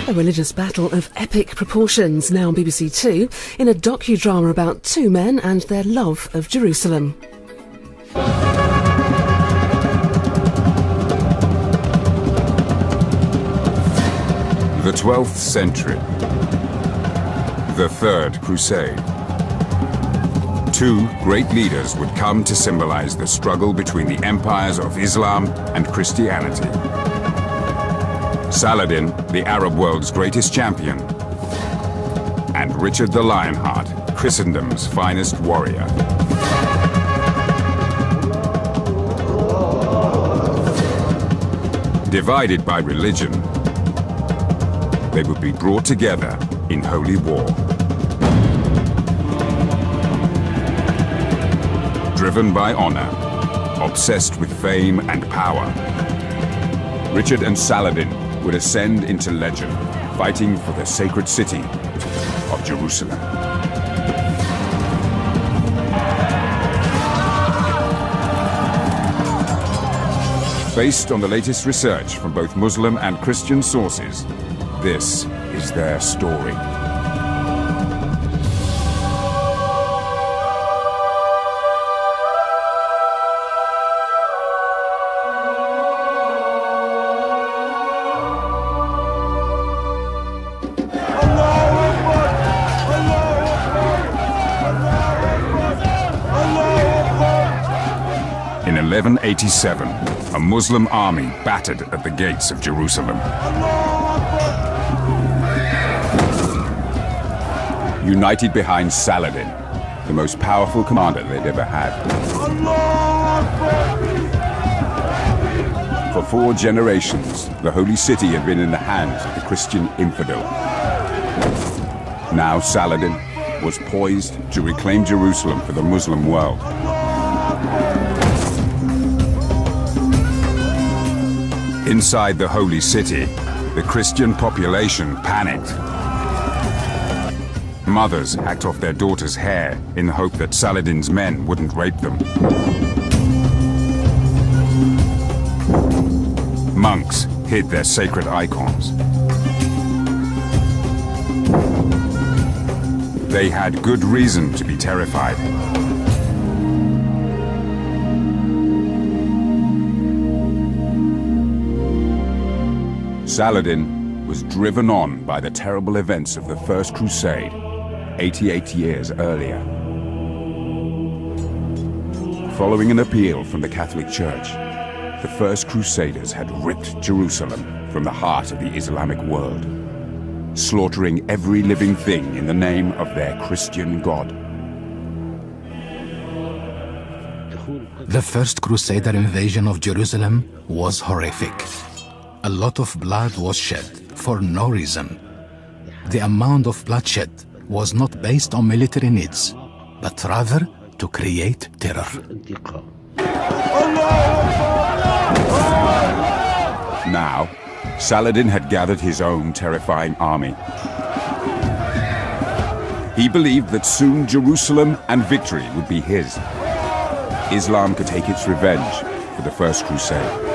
A religious battle of epic proportions, now on BBC Two, in a docudrama about two men and their love of Jerusalem. The 12th century. The Third Crusade. Two great leaders would come to symbolize the struggle between the empires of Islam and Christianity. Saladin, the Arab world's greatest champion, and Richard the Lionheart, Christendom's finest warrior. Divided by religion, they would be brought together in holy war. Driven by honor, obsessed with fame and power, Richard and Saladin would ascend into legend, fighting for the sacred city of Jerusalem. Based on the latest research from both Muslim and Christian sources, this is their story. In 1187, a Muslim army battered at the gates of Jerusalem. United behind Saladin, the most powerful commander they'd ever had. For 4 generations, the holy city had been in the hands of the Christian infidel. Now Saladin was poised to reclaim Jerusalem for the Muslim world. Inside the holy city, the Christian population panicked. Mothers hacked off their daughters' hair in the hope that Saladin's men wouldn't rape them. Monks hid their sacred icons. They had good reason to be terrified. Saladin was driven on by the terrible events of the First Crusade, 88 years earlier. Following an appeal from the Catholic Church, the First Crusaders had ripped Jerusalem from the heart of the Islamic world, slaughtering every living thing in the name of their Christian God. The First Crusader invasion of Jerusalem was horrific. A lot of blood was shed for no reason. The amount of bloodshed was not based on military needs, but rather to create terror. Now, Saladin had gathered his own terrifying army. He believed that soon Jerusalem and victory would be his. Islam could take its revenge for the First Crusade.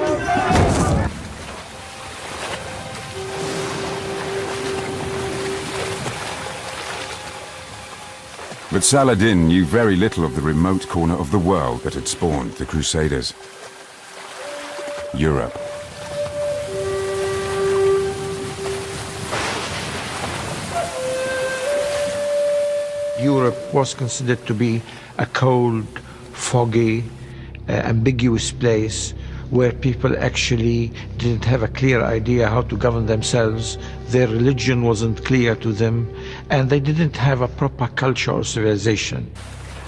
But Saladin knew very little of the remote corner of the world that had spawned the Crusaders. Europe. Europe was considered to be a cold, foggy, ambiguous place where people actually didn't have a clear idea how to govern themselves. Their religion wasn't clear to them, and they didn't have a proper culture or civilization.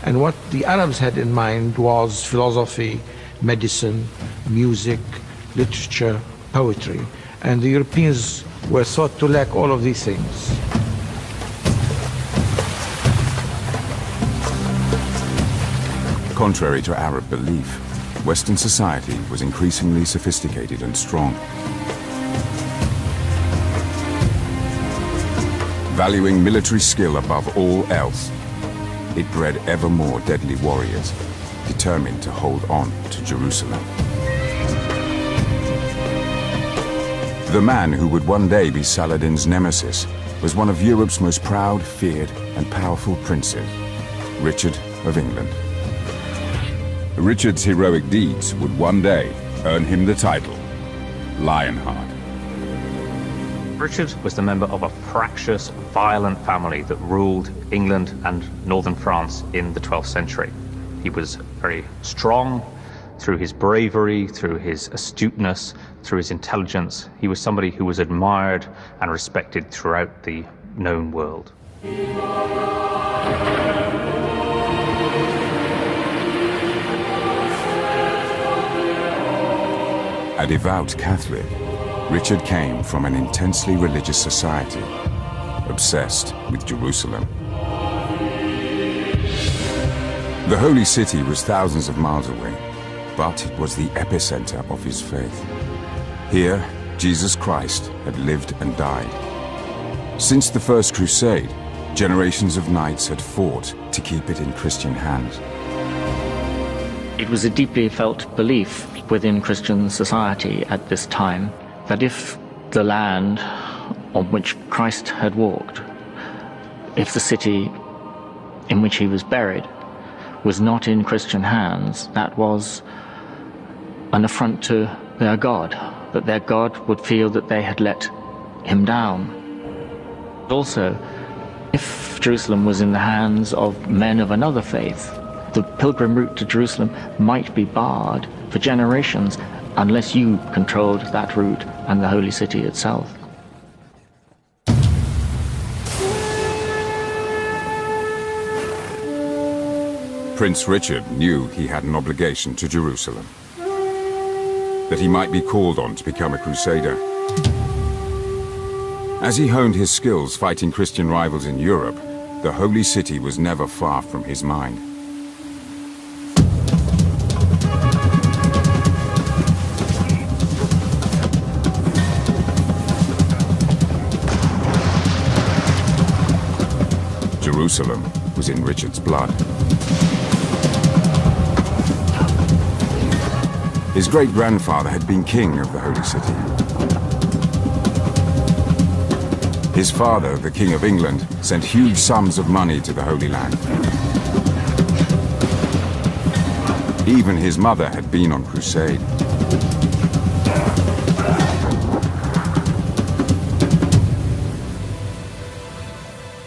And what the Arabs had in mind was philosophy, medicine, music, literature, poetry. And the Europeans were thought to lack all of these things. Contrary to Arab belief, Western society was increasingly sophisticated and strong. Valuing military skill above all else, it bred ever more deadly warriors, determined to hold on to Jerusalem. The man who would one day be Saladin's nemesis was one of Europe's most proud, feared, and powerful princes, Richard of England. Richard's heroic deeds would one day earn him the title Lionheart. Richard was the member of a fractious, violent family that ruled England and northern France in the 12th century. He was very strong through his bravery, through his astuteness, through his intelligence. He was somebody who was admired and respected throughout the known world. A devout Catholic, Richard came from an intensely religious society, obsessed with Jerusalem. The Holy City was thousands of miles away, but it was the epicenter of his faith. Here, Jesus Christ had lived and died. Since the First Crusade, generations of knights had fought to keep it in Christian hands. It was a deeply felt belief within Christian society at this time that if the land on which Christ had walked, if the city in which he was buried was not in Christian hands, that was an affront to their God, that their God would feel that they had let him down. Also, if Jerusalem was in the hands of men of another faith, the pilgrim route to Jerusalem might be barred for generations unless you controlled that route and the holy city itself. Prince Richard knew he had an obligation to Jerusalem, that he might be called on to become a crusader. As he honed his skills fighting Christian rivals in Europe, the holy city was never far from his mind. Jerusalem was in Richard's blood. His great-grandfather had been king of the Holy City. His father, the King of England, sent huge sums of money to the Holy Land. Even his mother had been on crusade.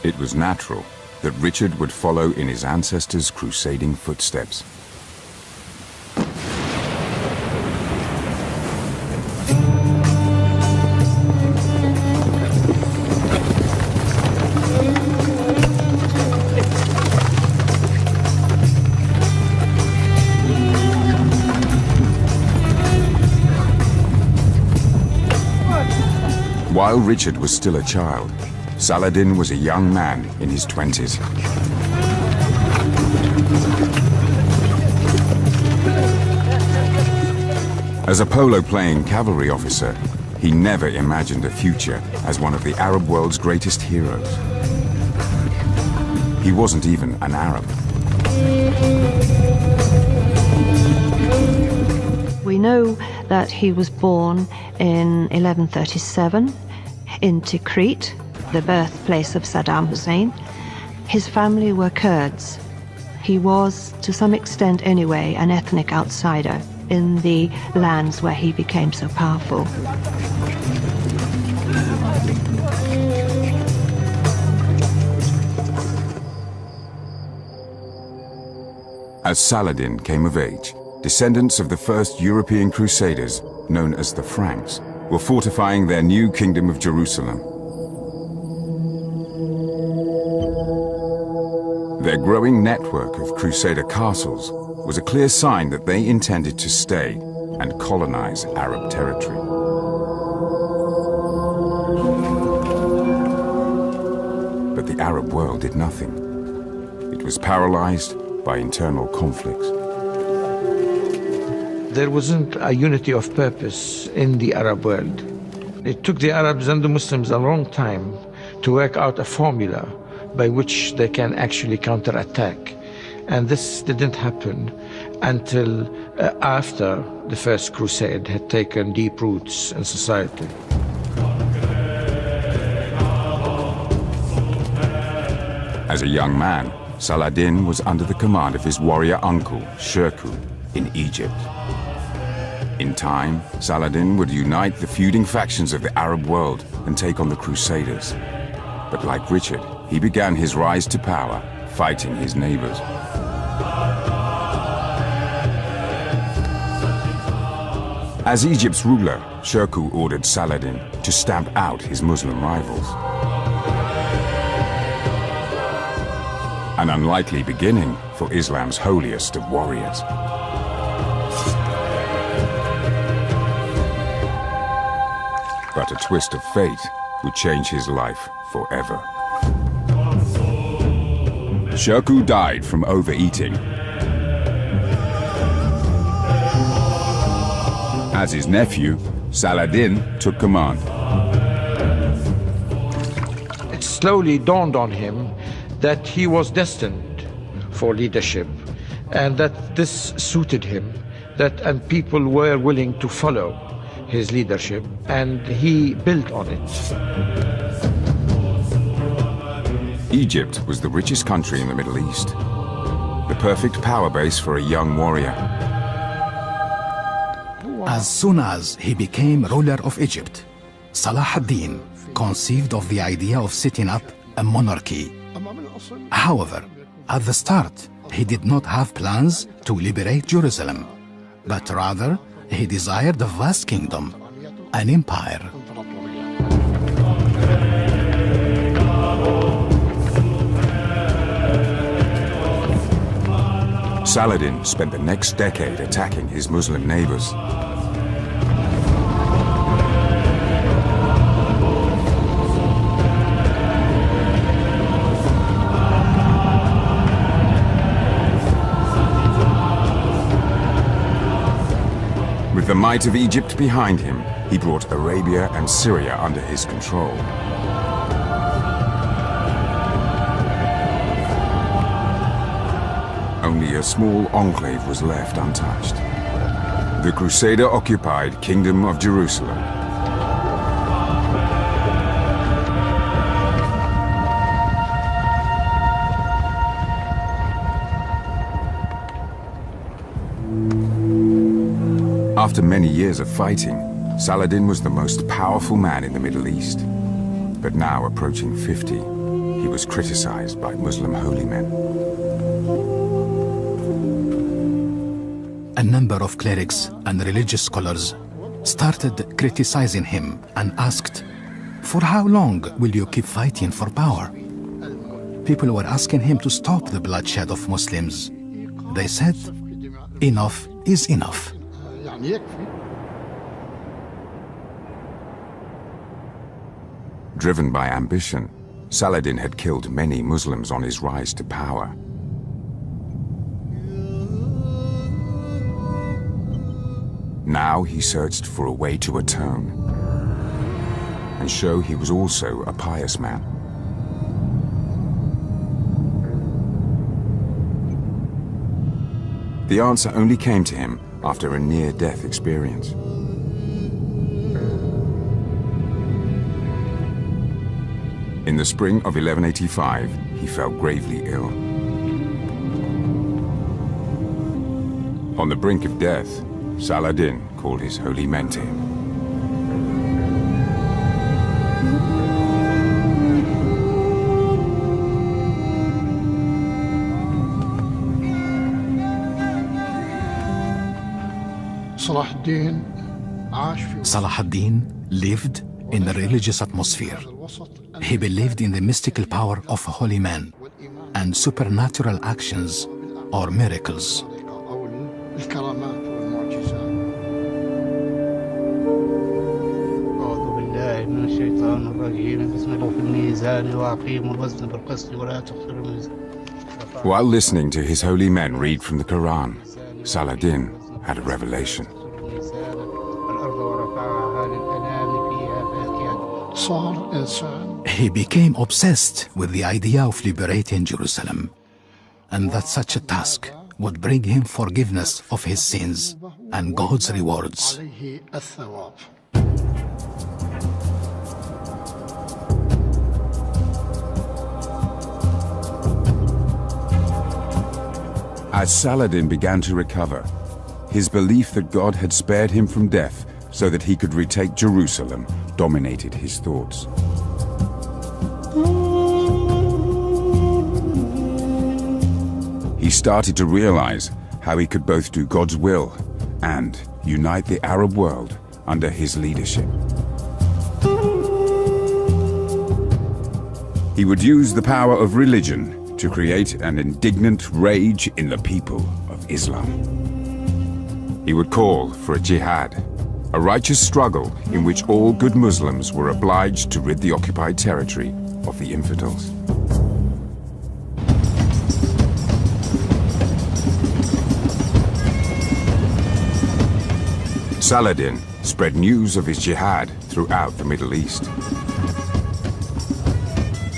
It was natural that Richard would follow in his ancestors' crusading footsteps. While Richard was still a child, Saladin was a young man in his 20s. As a polo-playing cavalry officer, he never imagined a future as one of the Arab world's greatest heroes. He wasn't even an Arab. We know that he was born in 1137 in Tikrit, the birthplace of Saddam Hussein. His family were Kurds. He was, to some extent anyway, an ethnic outsider in the lands where he became so powerful. As Saladin came of age, descendants of the first European crusaders, known as the Franks, were fortifying their new kingdom of Jerusalem. Their growing network of crusader castles was a clear sign that they intended to stay and colonize Arab territory. But the Arab world did nothing. It was paralyzed by internal conflicts. There wasn't a unity of purpose in the Arab world. It took the Arabs and the Muslims a long time to work out a formula by which they can actually counterattack. And this didn't happen until after the First Crusade had taken deep roots in society. As a young man, Saladin was under the command of his warrior uncle, Shirkuh, in Egypt. In time, Saladin would unite the feuding factions of the Arab world and take on the Crusaders. But like Richard, he began his rise to power, fighting his neighbors. As Egypt's ruler, Shirkuh ordered Saladin to stamp out his Muslim rivals. An unlikely beginning for Islam's holiest of warriors. But a twist of fate would change his life forever. Shirkuh died from overeating. As his nephew, Saladin took command. It slowly dawned on him that he was destined for leadership and that this suited him, and people were willing to follow his leadership, and he built on it. Egypt was the richest country in the Middle East, the perfect power base for a young warrior. As soon as he became ruler of Egypt, Salah ad-Din conceived of the idea of setting up a monarchy. However, at the start, he did not have plans to liberate Jerusalem, but rather he desired a vast kingdom, an empire. Saladin spent the next decade attacking his Muslim neighbors. With the might of Egypt behind him, he brought Arabia and Syria under his control. Only a small enclave was left untouched. The Crusader-occupied Kingdom of Jerusalem. After many years of fighting, Saladin was the most powerful man in the Middle East. But now, approaching 50, he was criticized by Muslim holy men. A number of clerics and religious scholars started criticizing him and asked, "For how long will you keep fighting for power?" People were asking him to stop the bloodshed of Muslims. They said, "Enough is enough." Driven by ambition, Saladin had killed many Muslims on his rise to power. Now he searched for a way to atone and show he was also a pious man. The answer only came to him after a near-death experience. In the spring of 1185, he fell gravely ill. On the brink of death, Saladin called his holy men to him. Salah ad-Din lived in the religious atmosphere. He believed in the mystical power of holy men and supernatural actions or miracles. While listening to his holy men read from the Quran, Saladin had a revelation. He became obsessed with the idea of liberating Jerusalem, and that such a task would bring him forgiveness of his sins and God's rewards. As Saladin began to recover, his belief that God had spared him from death so that he could retake Jerusalem dominated his thoughts. He started to realize how he could both do God's will and unite the Arab world under his leadership. He would use the power of religion to create an indignant rage in the people of Islam. He would call for a jihad, a righteous struggle in which all good Muslims were obliged to rid the occupied territory of the infidels. Saladin spread news of his jihad throughout the Middle East.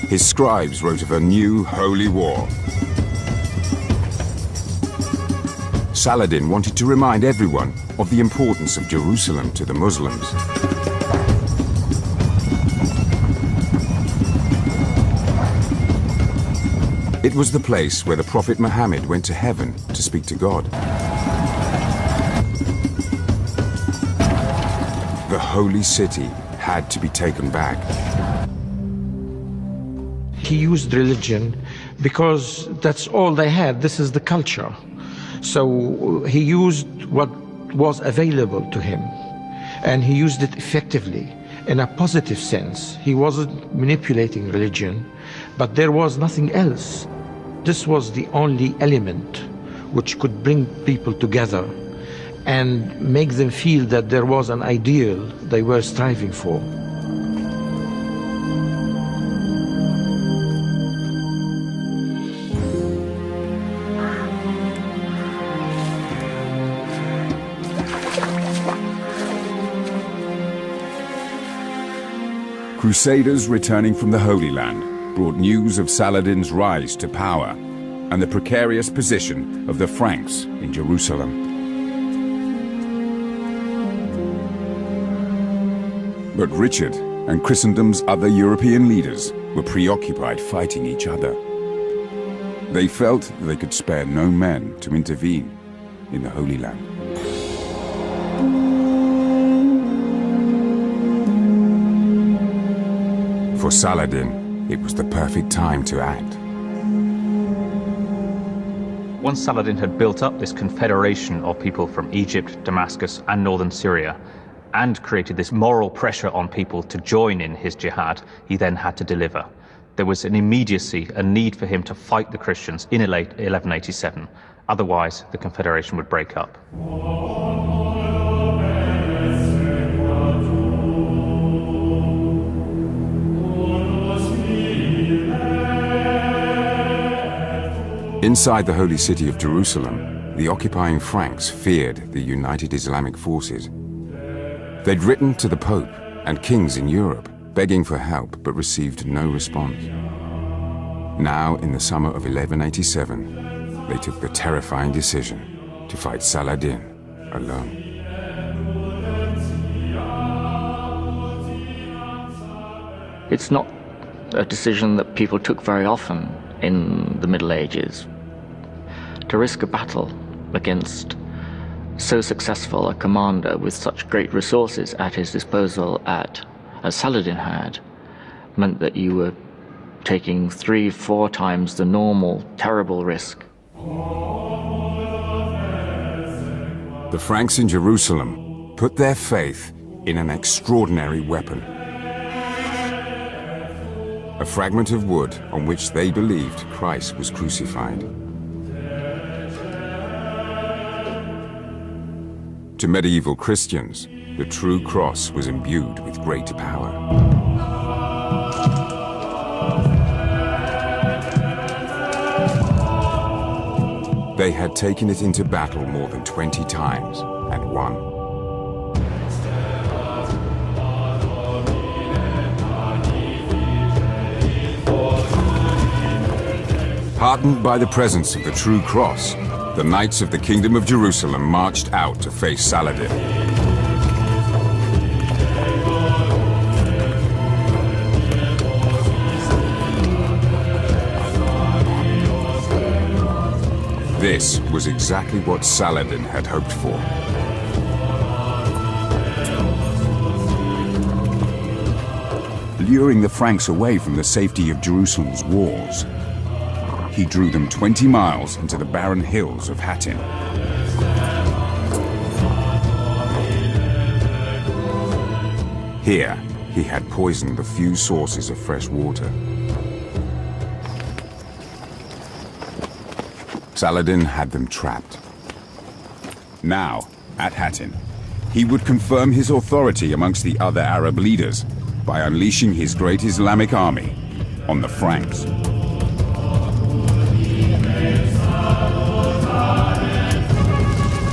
His scribes wrote of a new holy war. Saladin wanted to remind everyone of the importance of Jerusalem to the Muslims. It was the place where the Prophet Muhammad went to heaven to speak to God. The holy city had to be taken back. He used religion because that's all they had. This is the culture. So he used what was available to him, and he used it effectively in a positive sense. He wasn't manipulating religion, but there was nothing else. This was the only element which could bring people together and make them feel that there was an ideal they were striving for. Crusaders returning from the Holy Land brought news of Saladin's rise to power and the precarious position of the Franks in Jerusalem. But Richard and Christendom's other European leaders were preoccupied fighting each other. They felt they could spare no men to intervene in the Holy Land. For Saladin, it was the perfect time to act. Once Saladin had built up this confederation of people from Egypt, Damascus, and northern Syria, and created this moral pressure on people to join in his jihad, he then had to deliver. There was an immediacy, a need for him to fight the Christians in 1187. Otherwise, the confederation would break up. Inside the holy city of Jerusalem, the occupying Franks feared the united Islamic forces. They'd written to the Pope and kings in Europe, begging for help, but received no response. Now, in the summer of 1187, they took the terrifying decision to fight Saladin alone. It's not a decision that people took very often in the Middle Ages. To risk a battle against so successful a commander with such great resources at his disposal as Saladin had, meant that you were taking 3-4 times the normal terrible risk. The Franks in Jerusalem put their faith in an extraordinary weapon. A fragment of wood on which they believed Christ was crucified. To medieval Christians, the true cross was imbued with great power. They had taken it into battle more than 20 times and won. Heartened by the presence of the true cross, the Knights of the Kingdom of Jerusalem marched out to face Saladin. This was exactly what Saladin had hoped for. Luring the Franks away from the safety of Jerusalem's walls, he drew them 20 miles into the barren hills of Hattin. Here, he had poisoned the few sources of fresh water. Saladin had them trapped. Now, at Hattin, he would confirm his authority amongst the other Arab leaders by unleashing his great Islamic army on the Franks.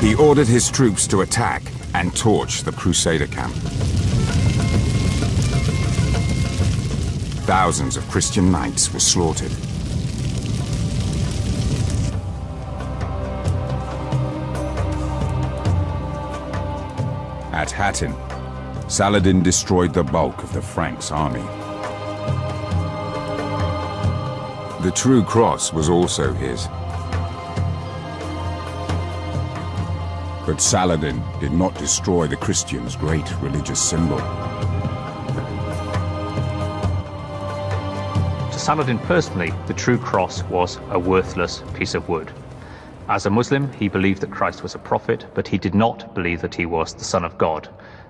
He ordered his troops to attack and torch the Crusader camp. Thousands of Christian knights were slaughtered. At Hattin, Saladin destroyed the bulk of the Franks' army. The True Cross was also his. But Saladin did not destroy the Christians' great religious symbol. To Saladin personally, the True Cross was a worthless piece of wood. As a Muslim, he believed that Christ was a prophet, but he did not believe that he was the Son of God,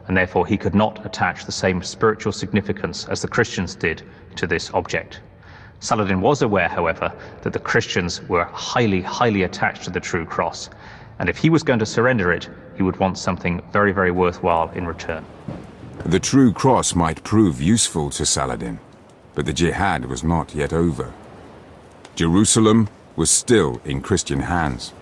and therefore he could not attach the same spiritual significance as the Christians did to this object. Saladin was aware, however, that the Christians were highly, highly attached to the True Cross, and if he was going to surrender it, he would want something very, very worthwhile in return. The True Cross might prove useful to Saladin, but the jihad was not yet over. Jerusalem was still in Christian hands.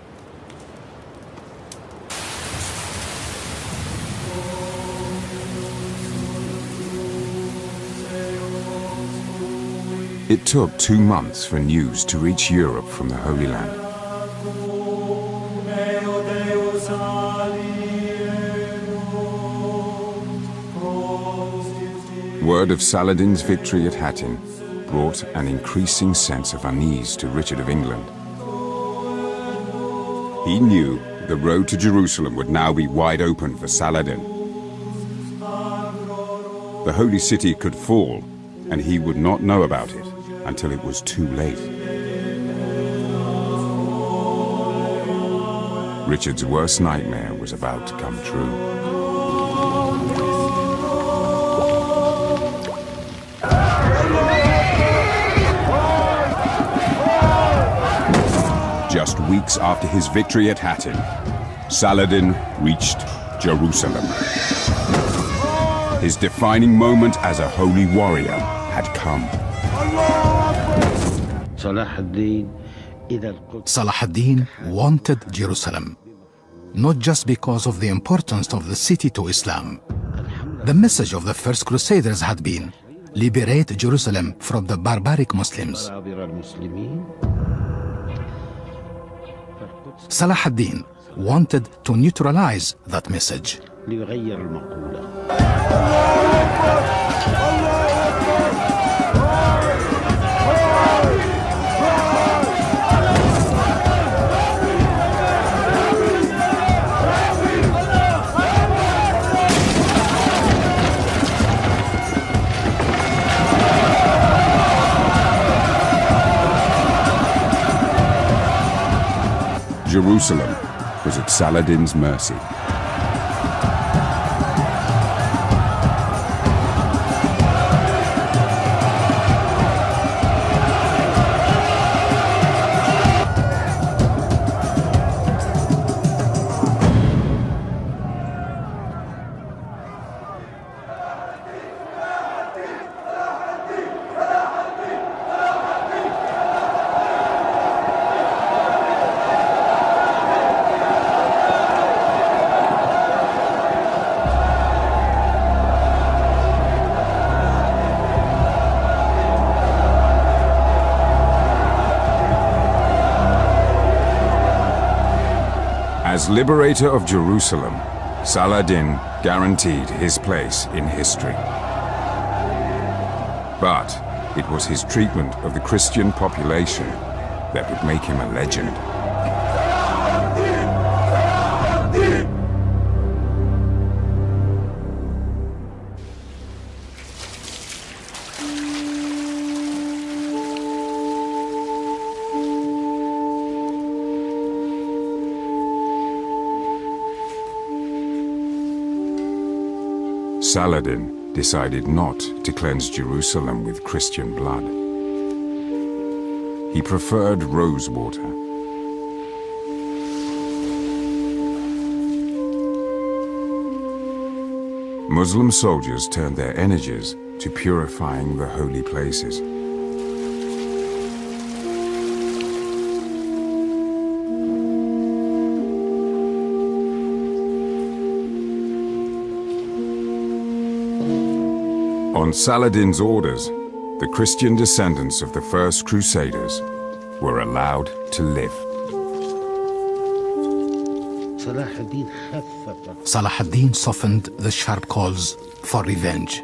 It took 2 months for news to reach Europe from the Holy Land. Word of Saladin's victory at Hattin brought an increasing sense of unease to Richard of England. He knew the road to Jerusalem would now be wide open for Saladin. The holy city could fall, and he would not know about it until it was too late. Richard's worst nightmare was about to come true. Just weeks after his victory at Hattin, Saladin reached Jerusalem. His defining moment as a holy warrior had come. Salah ad-Din wanted Jerusalem, not just because of the importance of the city to Islam. The message of the first Crusaders had been, liberate Jerusalem from the barbaric Muslims. Salah ad-Din wanted to neutralize that message. Jerusalem was at Saladin's mercy. As liberator of Jerusalem, Saladin guaranteed his place in history. But it was his treatment of the Christian population that would make him a legend. Saladin decided not to cleanse Jerusalem with Christian blood. He preferred rose water. Muslim soldiers turned their energies to purifying the holy places. On Saladin's orders, the Christian descendants of the first Crusaders were allowed to live. Salah ad-Din softened the sharp calls for revenge.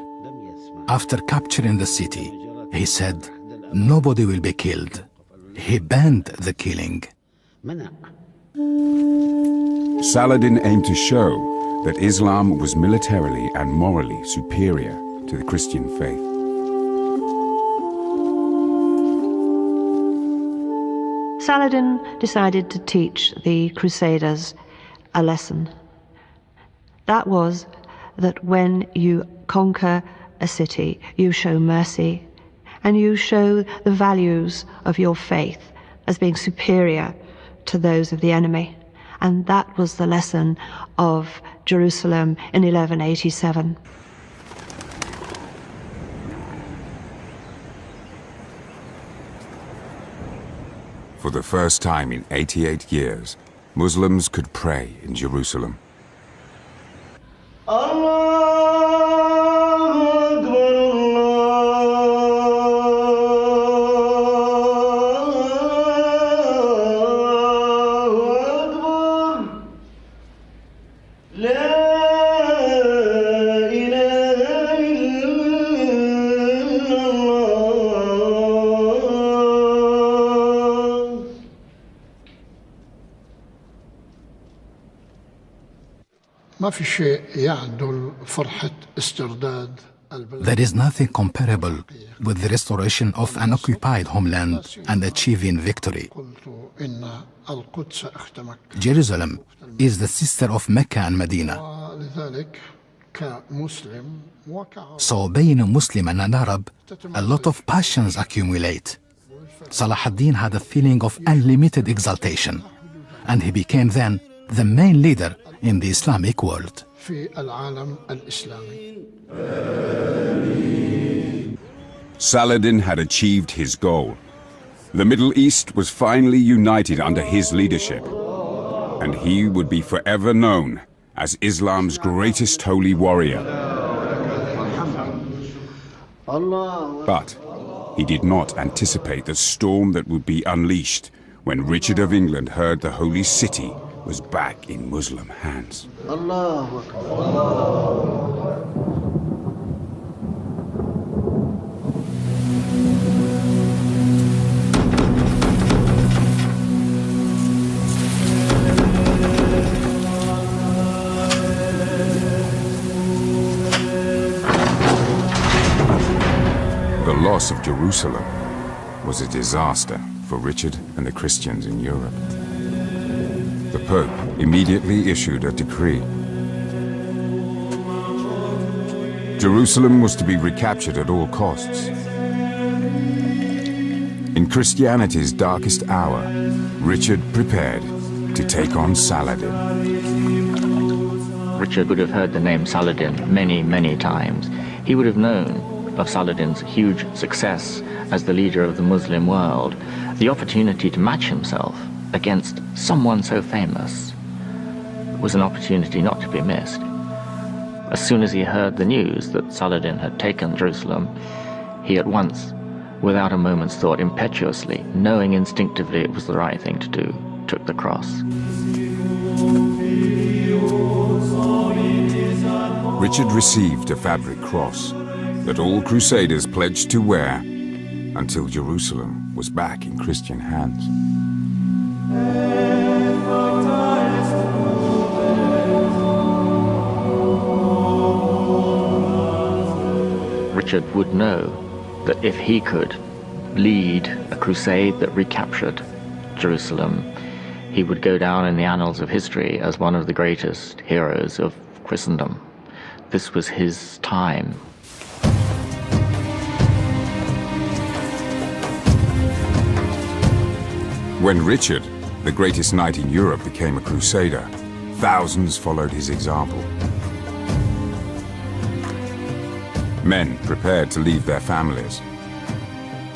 After capturing the city, he said, "Nobody will be killed." He banned the killing. Saladin aimed to show that Islam was militarily and morally superior to the Christian faith. Saladin decided to teach the Crusaders a lesson. That was that when you conquer a city, you show mercy and you show the values of your faith as being superior to those of the enemy. And that was the lesson of Jerusalem in 1187. For the first time in 88 years, Muslims could pray in Jerusalem. There is nothing comparable with the restoration of an occupied homeland and achieving victory. Jerusalem is the sister of Mecca and Medina. So being a Muslim and an Arab, a lot of passions accumulate. Salah ad-Din had a feeling of unlimited exaltation, and he became then the main leader in the Islamic world. Saladin had achieved his goal. The Middle East was finally united under his leadership, and he would be forever known as Islam's greatest holy warrior. But he did not anticipate the storm that would be unleashed when Richard of England heard the holy city was back in Muslim hands. The loss of Jerusalem was a disaster for Richard and the Christians in Europe. The Pope immediately issued a decree. Jerusalem was to be recaptured at all costs. In Christianity's darkest hour, Richard prepared to take on Saladin. Richard would have heard the name Saladin many, many times. He would have known of Saladin's huge success as the leader of the Muslim world, the opportunity to match himself against someone so famous was an opportunity not to be missed. As soon as he heard the news that Saladin had taken Jerusalem, he at once, without a moment's thought, impetuously, knowing instinctively it was the right thing to do, took the cross. Richard received a fabric cross that all Crusaders pledged to wear until Jerusalem was back in Christian hands. Richard would know that if he could lead a crusade that recaptured Jerusalem, he would go down in the annals of history as one of the greatest heroes of Christendom. this was his time. When Richard, the greatest knight in Europe, became a crusader, thousands followed his example. Men prepared to leave their families.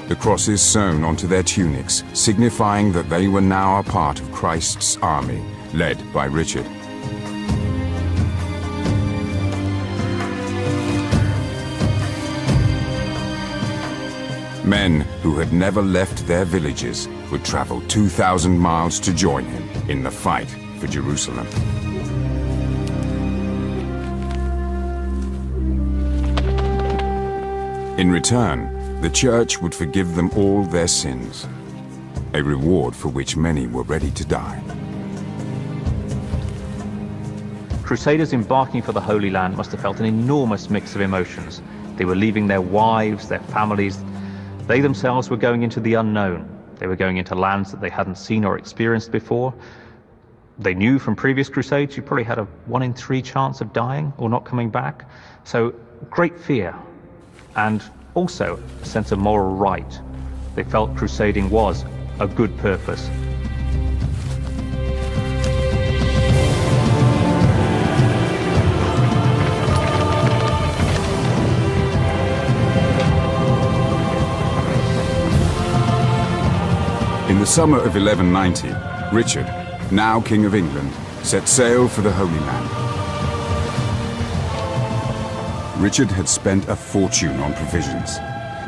The crosses sewn onto their tunics, signifying that they were now a part of Christ's army, led by Richard. Men who had never left their villages would travel 2,000 miles to join him in the fight for Jerusalem. In return, the church would forgive them all their sins, a reward for which many were ready to die. Crusaders embarking for the Holy Land must have felt an enormous mix of emotions. They were leaving their wives, their families. They themselves were going into the unknown. They were going into lands that they hadn't seen or experienced before. They knew from previous crusades you probably had a 1 in 3 chance of dying or not coming back. So great fear, and also a sense of moral right. They felt crusading was a good purpose. In the summer of 1190, Richard, now King of England, set sail for the Holy Land. Richard had spent a fortune on provisions.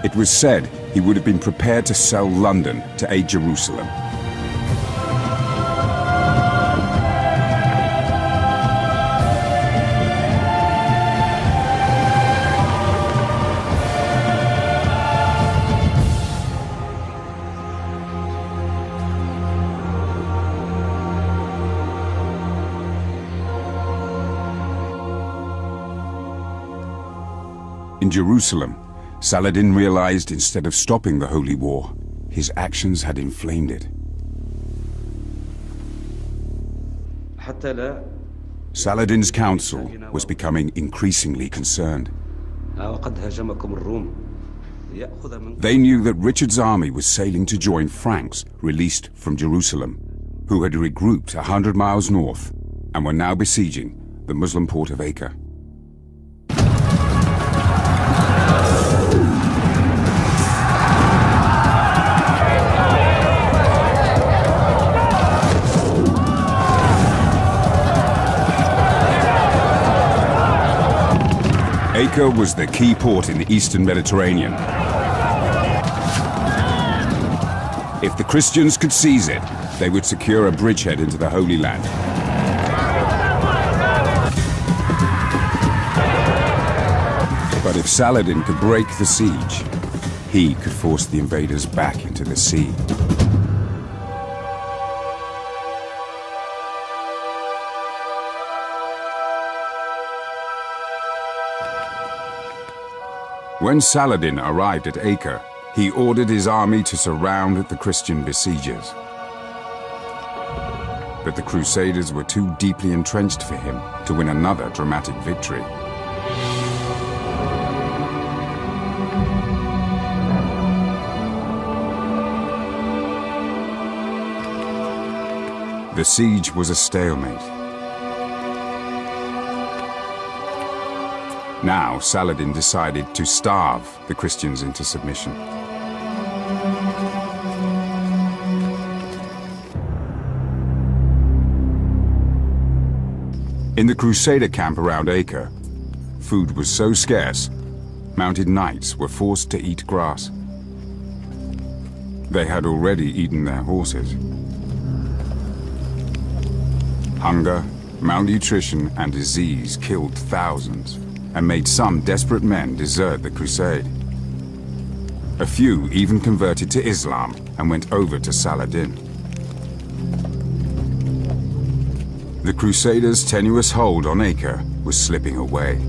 It was said he would have been prepared to sell London to aid Jerusalem. In Jerusalem, Saladin realized instead of stopping the Holy War, his actions had inflamed it. Saladin's council was becoming increasingly concerned. They knew that Richard's army was sailing to join Franks released from Jerusalem, who had regrouped 100 miles north and were now besieging the Muslim port of Acre. Acre was the key port in the eastern Mediterranean. If the Christians could seize it, they would secure a bridgehead into the Holy Land. But if Saladin could break the siege, he could force the invaders back into the sea. When Saladin arrived at Acre, he ordered his army to surround the Christian besiegers. But the Crusaders were too deeply entrenched for him to win another dramatic victory. The siege was a stalemate. Now Saladin decided to starve the Christians into submission. In the Crusader camp around Acre, food was so scarce, mounted knights were forced to eat grass. They had already eaten their horses. Hunger, malnutrition, and disease killed thousands and made some desperate men desert the crusade. A few even converted to Islam and went over to Saladin. The Crusaders' tenuous hold on Acre was slipping away.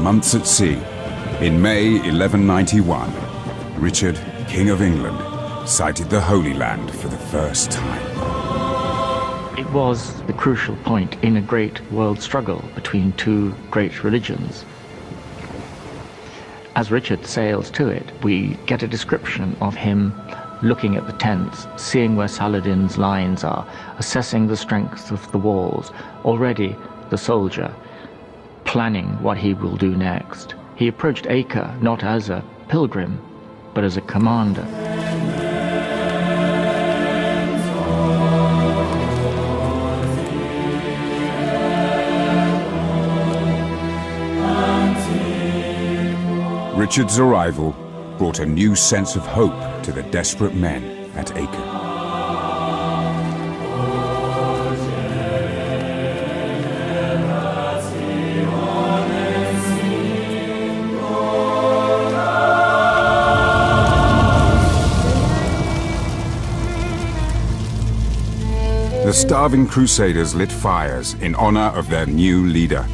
months at sea, in May 1191, Richard, King of England, sighted the Holy Land for the first time. It was the crucial point in a great world struggle between two great religions. As Richard sails to it, we get a description of him looking at the tents, seeing where Saladin's lines are, assessing the strength of the walls, already the soldier, planning what he will do next. He approached Acre not as a pilgrim, but as a commander. Richard's arrival brought a new sense of hope to the desperate men at Acre. The starving Crusaders lit fires in honor of their new leader.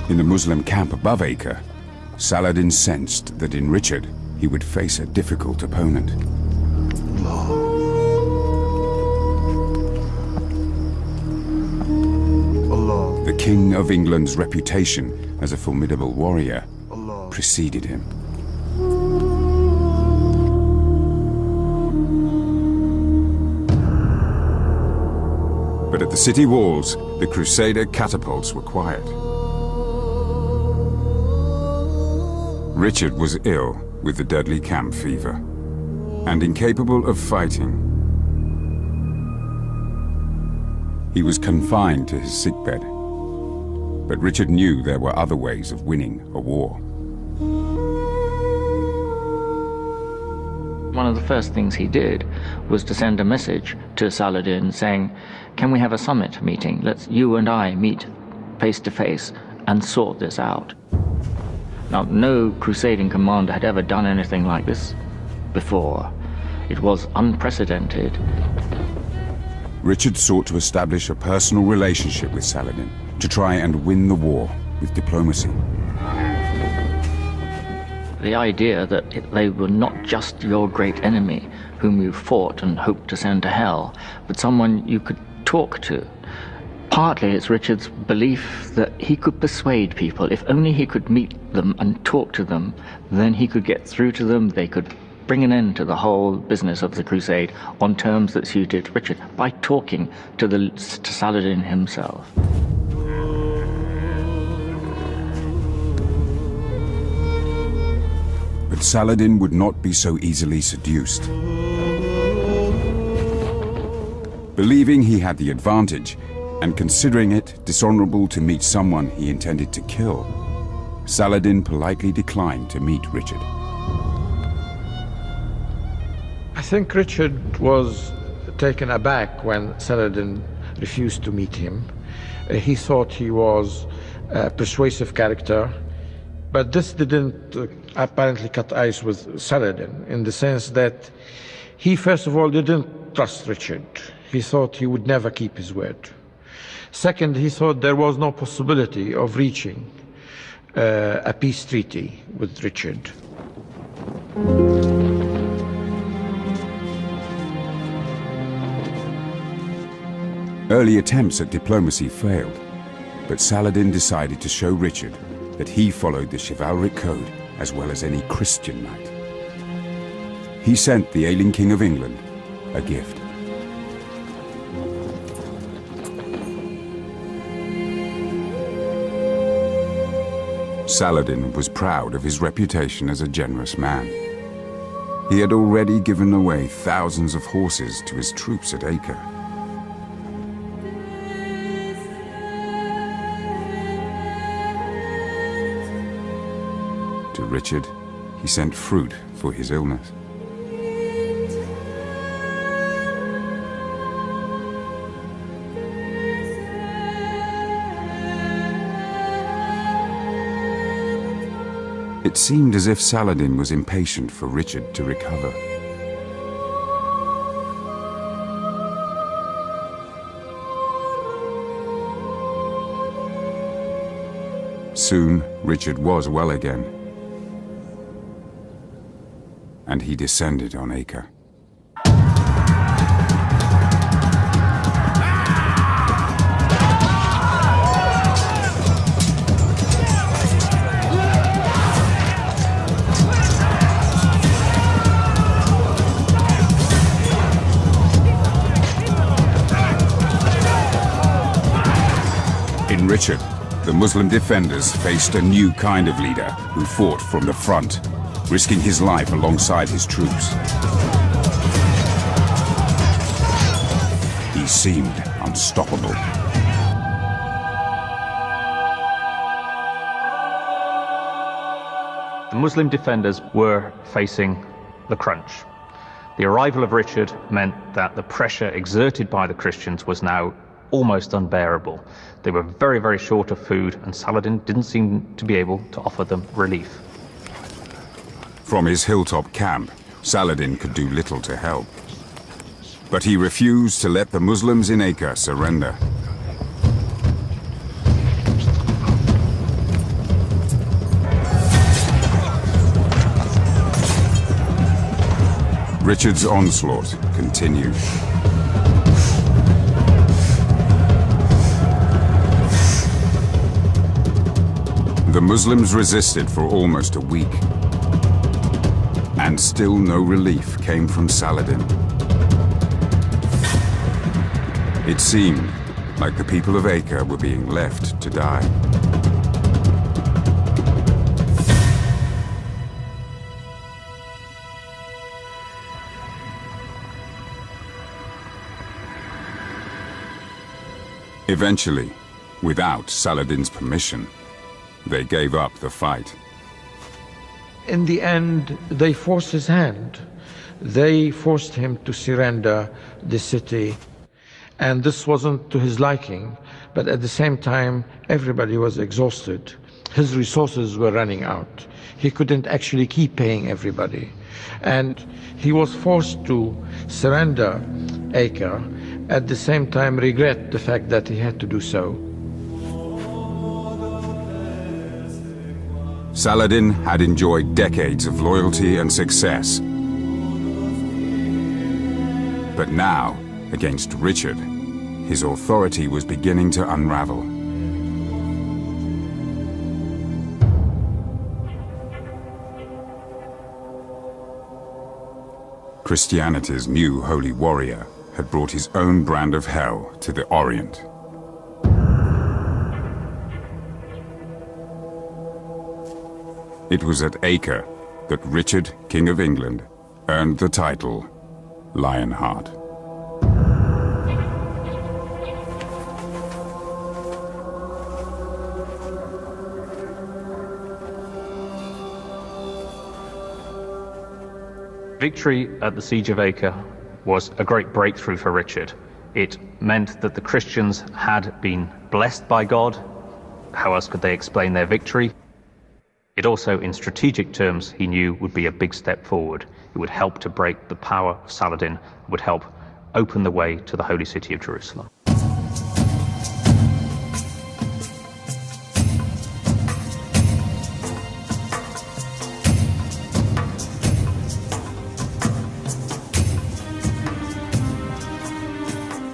In the Muslim camp above Acre, Saladin sensed that in Richard he would face a difficult opponent. The King of England's reputation as a formidable warrior preceded him. But at the city walls, the Crusader catapults were quiet. Richard was ill with the deadly camp fever and incapable of fighting. He was confined to his sickbed, but Richard knew there were other ways of winning a war. One of the first things he did was to send a message to Saladin saying, "Can we have a summit meeting? Let's you and I meet face to face and sort this out." Now, no crusading commander had ever done anything like this before. It was unprecedented. Richard sought to establish a personal relationship with Saladin to try and win the war with diplomacy. The idea that they were not just your great enemy whom you fought and hoped to send to hell, but someone you could talk to. Partly it's Richard's belief that he could persuade people. If only he could meet them and talk to them, then he could get through to them. They could bring an end to the whole business of the crusade on terms that suited Richard by talking to Saladin himself. But Saladin would not be so easily seduced. Believing he had the advantage, and considering it dishonorable to meet someone he intended to kill, Saladin politely declined to meet Richard. I think Richard was taken aback when Saladin refused to meet him. He thought he was a persuasive character, but this didn't apparently cut ice with Saladin, in the sense that he, first of all, didn't trust Richard. He thought he would never keep his word. Second, he thought there was no possibility of reaching a peace treaty with Richard. Early attempts at diplomacy failed, but Saladin decided to show Richard that he followed the chivalric code as well as any Christian knight. He sent the ailing King of England a gift. Saladin was proud of his reputation as a generous man. He had already given away thousands of horses to his troops at Acre. To Richard, he sent fruit for his illness. It seemed as if Saladin was impatient for Richard to recover. Soon, Richard was well again, and he descended on Acre. In Richard, the Muslim defenders faced a new kind of leader who fought from the front, risking his life alongside his troops. He seemed unstoppable. The Muslim defenders were facing the crunch. The arrival of Richard meant that the pressure exerted by the Christians was now almost unbearable. They were very, very short of food, and Saladin didn't seem to be able to offer them relief. From his hilltop camp, Saladin could do little to help. But he refused to let the Muslims in Acre surrender. Richard's onslaught continued. The Muslims resisted for almost a week, and still no relief came from Saladin. It seemed like the people of Acre were being left to die. Eventually, without Saladin's permission, they gave up the fight. In the end, they forced his hand. They forced him to surrender the city. And this wasn't to his liking, but at the same time, everybody was exhausted. His resources were running out. He couldn't actually keep paying everybody. And he was forced to surrender Acre, at the same time regret the fact that he had to do so. Saladin had enjoyed decades of loyalty and success. But now, against Richard, his authority was beginning to unravel. Christianity's new holy warrior had brought his own brand of hell to the Orient. It was at Acre that Richard, King of England, earned the title Lionheart. Victory at the Siege of Acre was a great breakthrough for Richard. It meant that the Christians had been blessed by God. How else could they explain their victory? It also, in strategic terms, he knew would be a big step forward. It would help to break the power of Saladin, would help open the way to the holy city of Jerusalem.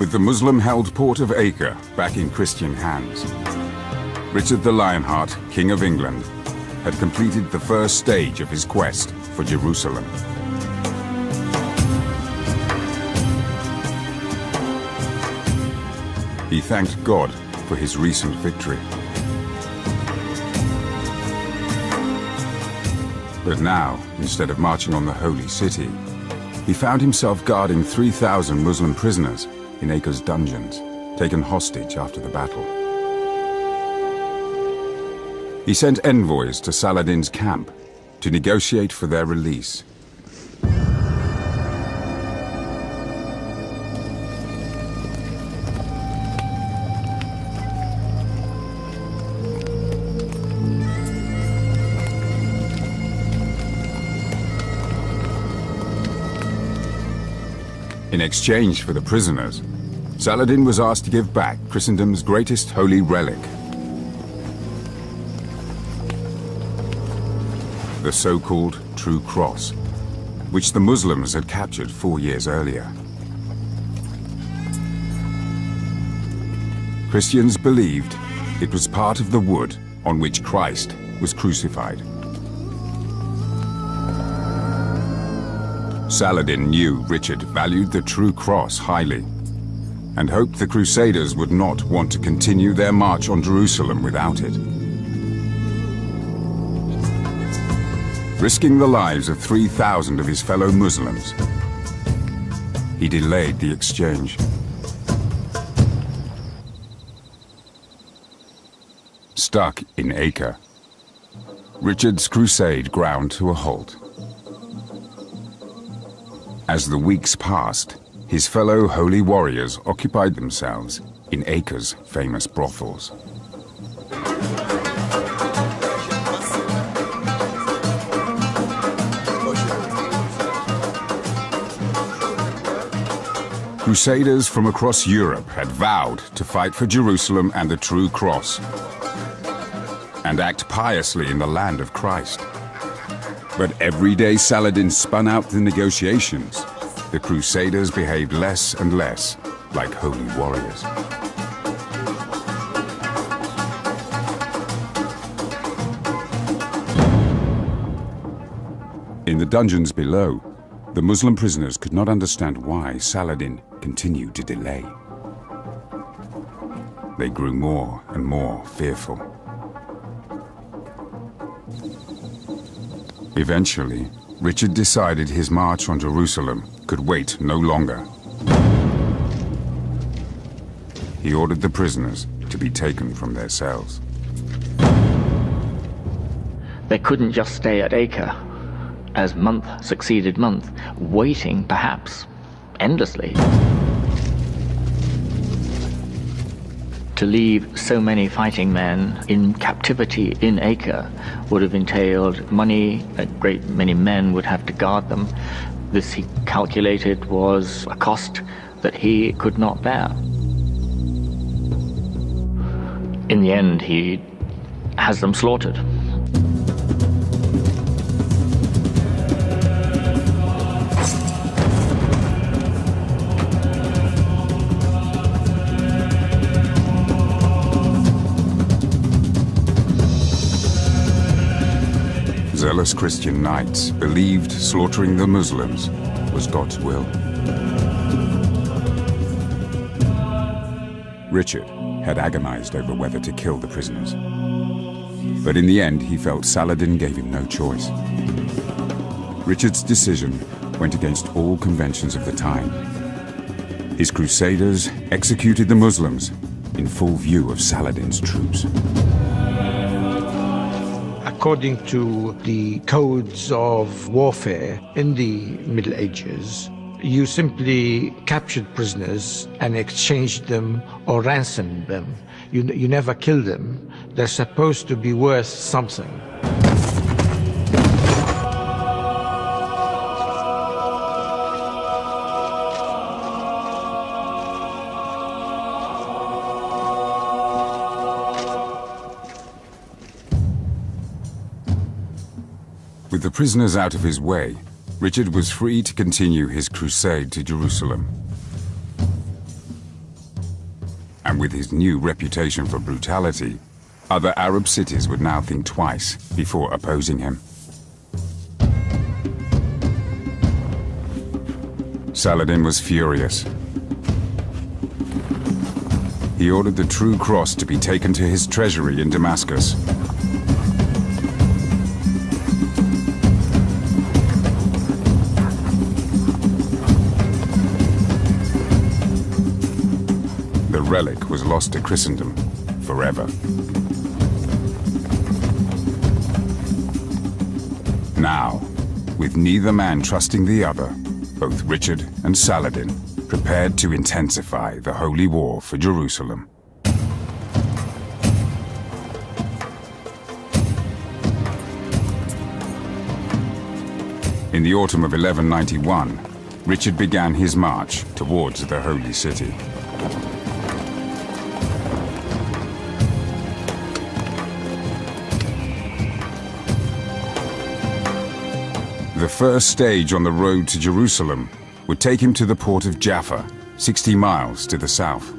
With the Muslim-held port of Acre back in Christian hands, Richard the Lionheart, King of England, had completed the first stage of his quest for Jerusalem. He thanked God for his recent victory. But now, instead of marching on the holy city, he found himself guarding 3,000 Muslim prisoners in Acre's dungeons, taken hostage after the battle. He sent envoys to Saladin's camp to negotiate for their release. In exchange for the prisoners, Saladin was asked to give back Christendom's greatest holy relic, the so-called True Cross, which the Muslims had captured 4 years earlier. Christians believed it was part of the wood on which Christ was crucified. Saladin knew Richard valued the True Cross highly and hoped the Crusaders would not want to continue their march on Jerusalem without it. Risking the lives of 3,000 of his fellow Muslims, he delayed the exchange. Stuck in Acre, Richard's crusade ground to a halt. As the weeks passed, his fellow holy warriors occupied themselves in Acre's famous brothels. Crusaders from across Europe had vowed to fight for Jerusalem and the True Cross, and act piously in the land of Christ. But every day Saladin spun out the negotiations, the Crusaders behaved less and less like holy warriors. In the dungeons below, the Muslim prisoners could not understand why Saladin continued to delay. They grew more and more fearful. Eventually, Richard decided his march on Jerusalem could wait no longer. He ordered the prisoners to be taken from their cells. They couldn't just stay at Acre, as month succeeded month, waiting perhaps endlessly. To leave so many fighting men in captivity in Acre would have entailed money. A great many men would have to guard them. This, he calculated, was a cost that he could not bear. In the end, he has them slaughtered. Zealous Christian knights believed slaughtering the Muslims was God's will. Richard had agonized over whether to kill the prisoners. But in the end, he felt Saladin gave him no choice. Richard's decision went against all conventions of the time. His crusaders executed the Muslims in full view of Saladin's troops. According to the codes of warfare in the Middle Ages, you simply captured prisoners and exchanged them or ransomed them. You never killed them. They're supposed to be worth something. With the prisoners out of his way, Richard was free to continue his crusade to Jerusalem. And with his new reputation for brutality, other Arab cities would now think twice before opposing him. Saladin was furious. He ordered the True Cross to be taken to his treasury in Damascus. The relic was lost to Christendom forever. Now, with neither man trusting the other, both Richard and Saladin prepared to intensify the holy war for Jerusalem. In the autumn of 1191, Richard began his march towards the Holy City. The first stage on the road to Jerusalem would take him to the port of Jaffa, 60 miles to the south.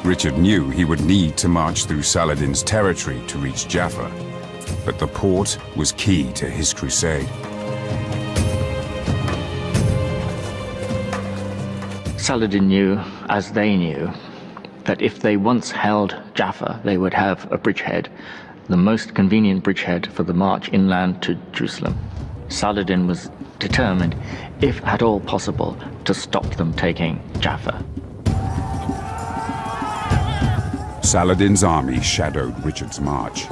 Richard knew he would need to march through Saladin's territory to reach Jaffa, but the port was key to his crusade. Saladin knew, as they knew, that if they once held Jaffa, they would have a bridgehead, the most convenient bridgehead for the march inland to Jerusalem. Saladin was determined, if at all possible, to stop them taking Jaffa. Saladin's army shadowed Richard's march.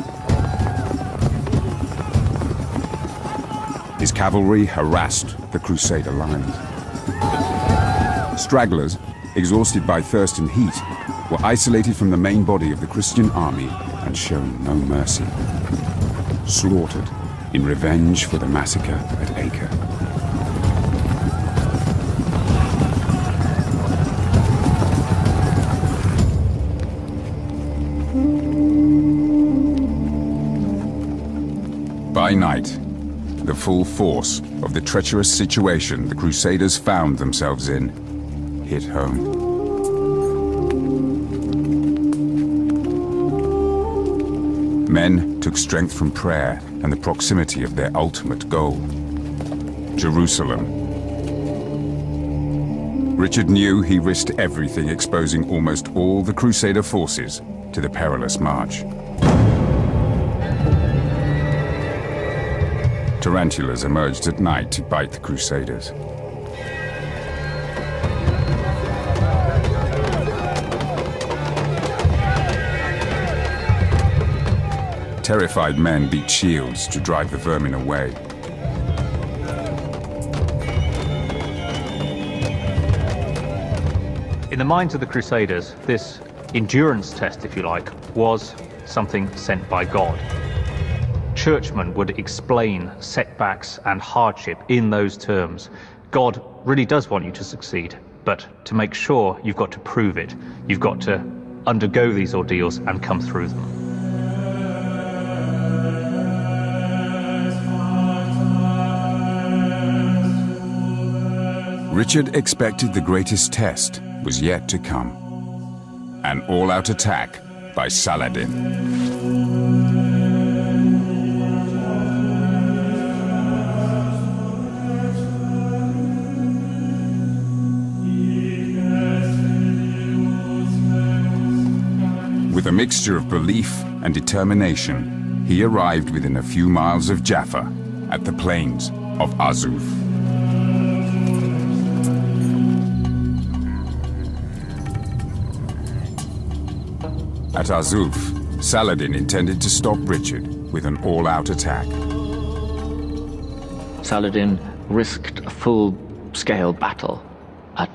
His cavalry harassed the Crusader lines. Stragglers, exhausted by thirst and heat, were isolated from the main body of the Christian army and shown no mercy. Slaughtered in revenge for the massacre at Acre. By night, the full force of the treacherous situation the Crusaders found themselves in hit home. Men took strength from prayer and the proximity of their ultimate goal, Jerusalem. Richard knew he risked everything, exposing almost all the Crusader forces to the perilous march. Tarantulas emerged at night to bite the Crusaders. Terrified men beat shields to drive the vermin away. In the minds of the Crusaders, this endurance test, if you like, was something sent by God. Churchmen would explain setbacks and hardship in those terms. God really does want you to succeed, but to make sure, you've got to prove it. You've got to undergo these ordeals and come through them. Richard expected the greatest test was yet to come. An all-out attack by Saladin. With a mixture of belief and determination, he arrived within a few miles of Jaffa at the plains of Azuf. At Azuf, Saladin intended to stop Richard with an all-out attack. Saladin risked a full-scale battle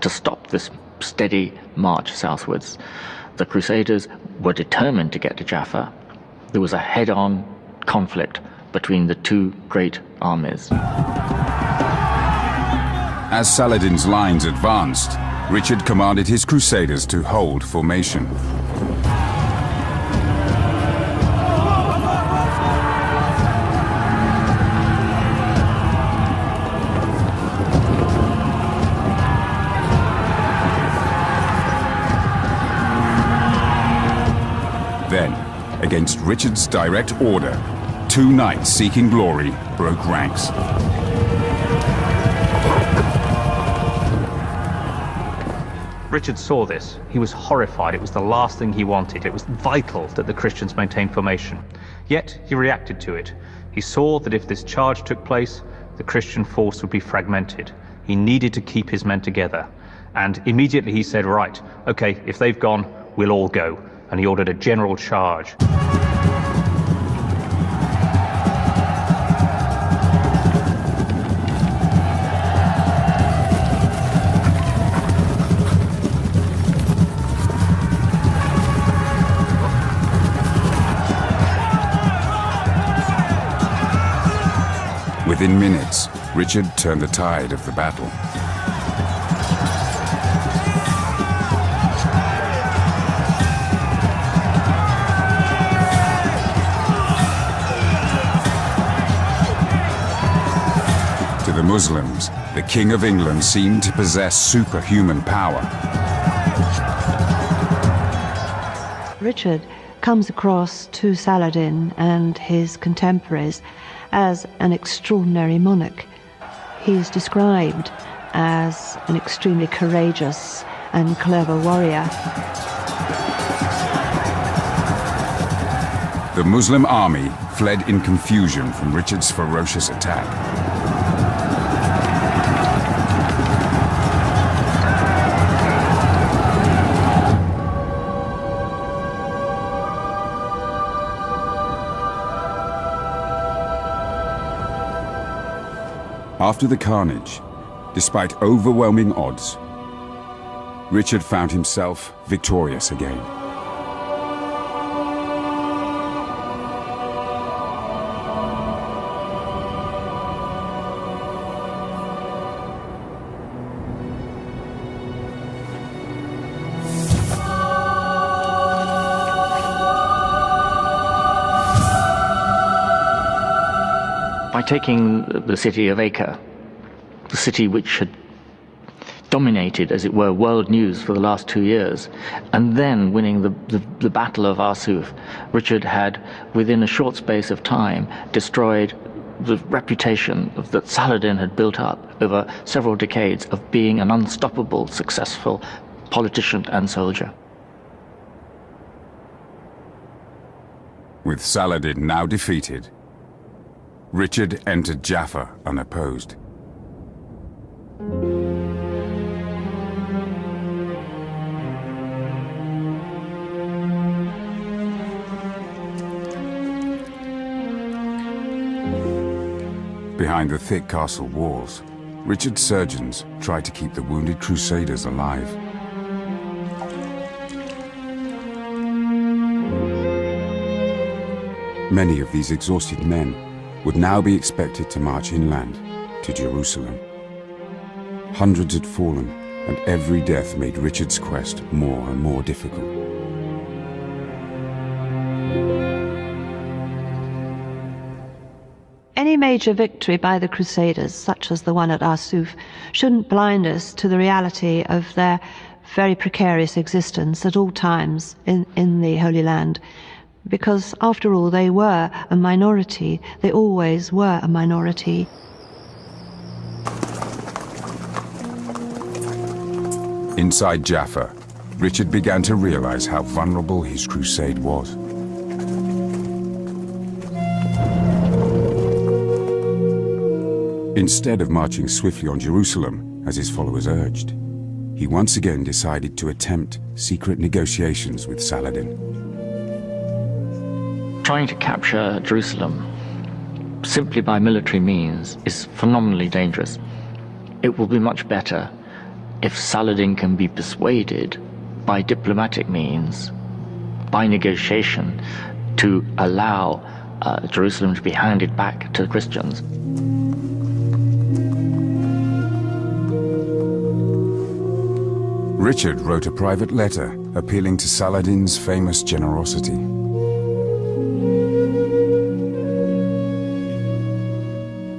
to stop this steady march southwards. The Crusaders were determined to get to Jaffa. There was a head-on conflict between the two great armies. As Saladin's lines advanced, Richard commanded his Crusaders to hold formation. Then, against Richard's direct order, two knights seeking glory broke ranks. Richard saw this. He was horrified. It was the last thing he wanted. It was vital that the Christians maintain formation. Yet, he reacted to it. He saw that if this charge took place, the Christian force would be fragmented. He needed to keep his men together. And immediately he said, right, okay, if they've gone, we'll all go. And he ordered a general charge. Within minutes, Richard turned the tide of the battle. To the Muslims, the King of England seemed to possess superhuman power. Richard comes across to Saladin and his contemporaries as an extraordinary monarch. He's described as an extremely courageous and clever warrior. The Muslim army fled in confusion from Richard's ferocious attack. After the carnage, despite overwhelming odds, Richard found himself victorious again. By taking the city of Acre, the city which had dominated, as it were, world news for the last 2 years, and then winning the Battle of Arsuf, Richard had, within a short space of time, destroyed the reputation that Saladin had built up over several decades of being an unstoppable, successful politician and soldier. With Saladin now defeated, Richard entered Jaffa unopposed. Behind the thick castle walls, Richard's surgeons tried to keep the wounded crusaders alive. Many of these exhausted men would now be expected to march inland to Jerusalem. Hundreds had fallen, and every death made Richard's quest more and more difficult. Any major victory by the Crusaders, such as the one at Arsuf, shouldn't blind us to the reality of their very precarious existence at all times in the Holy Land. Because, after all, they were a minority. They always were a minority. Inside Jaffa, Richard began to realize how vulnerable his crusade was. Instead of marching swiftly on Jerusalem, as his followers urged, he once again decided to attempt secret negotiations with Saladin. Trying to capture Jerusalem simply by military means is phenomenally dangerous. It will be much better if Saladin can be persuaded by diplomatic means, by negotiation, to allow Jerusalem to be handed back to the Christians. Richard wrote a private letter appealing to Saladin's famous generosity.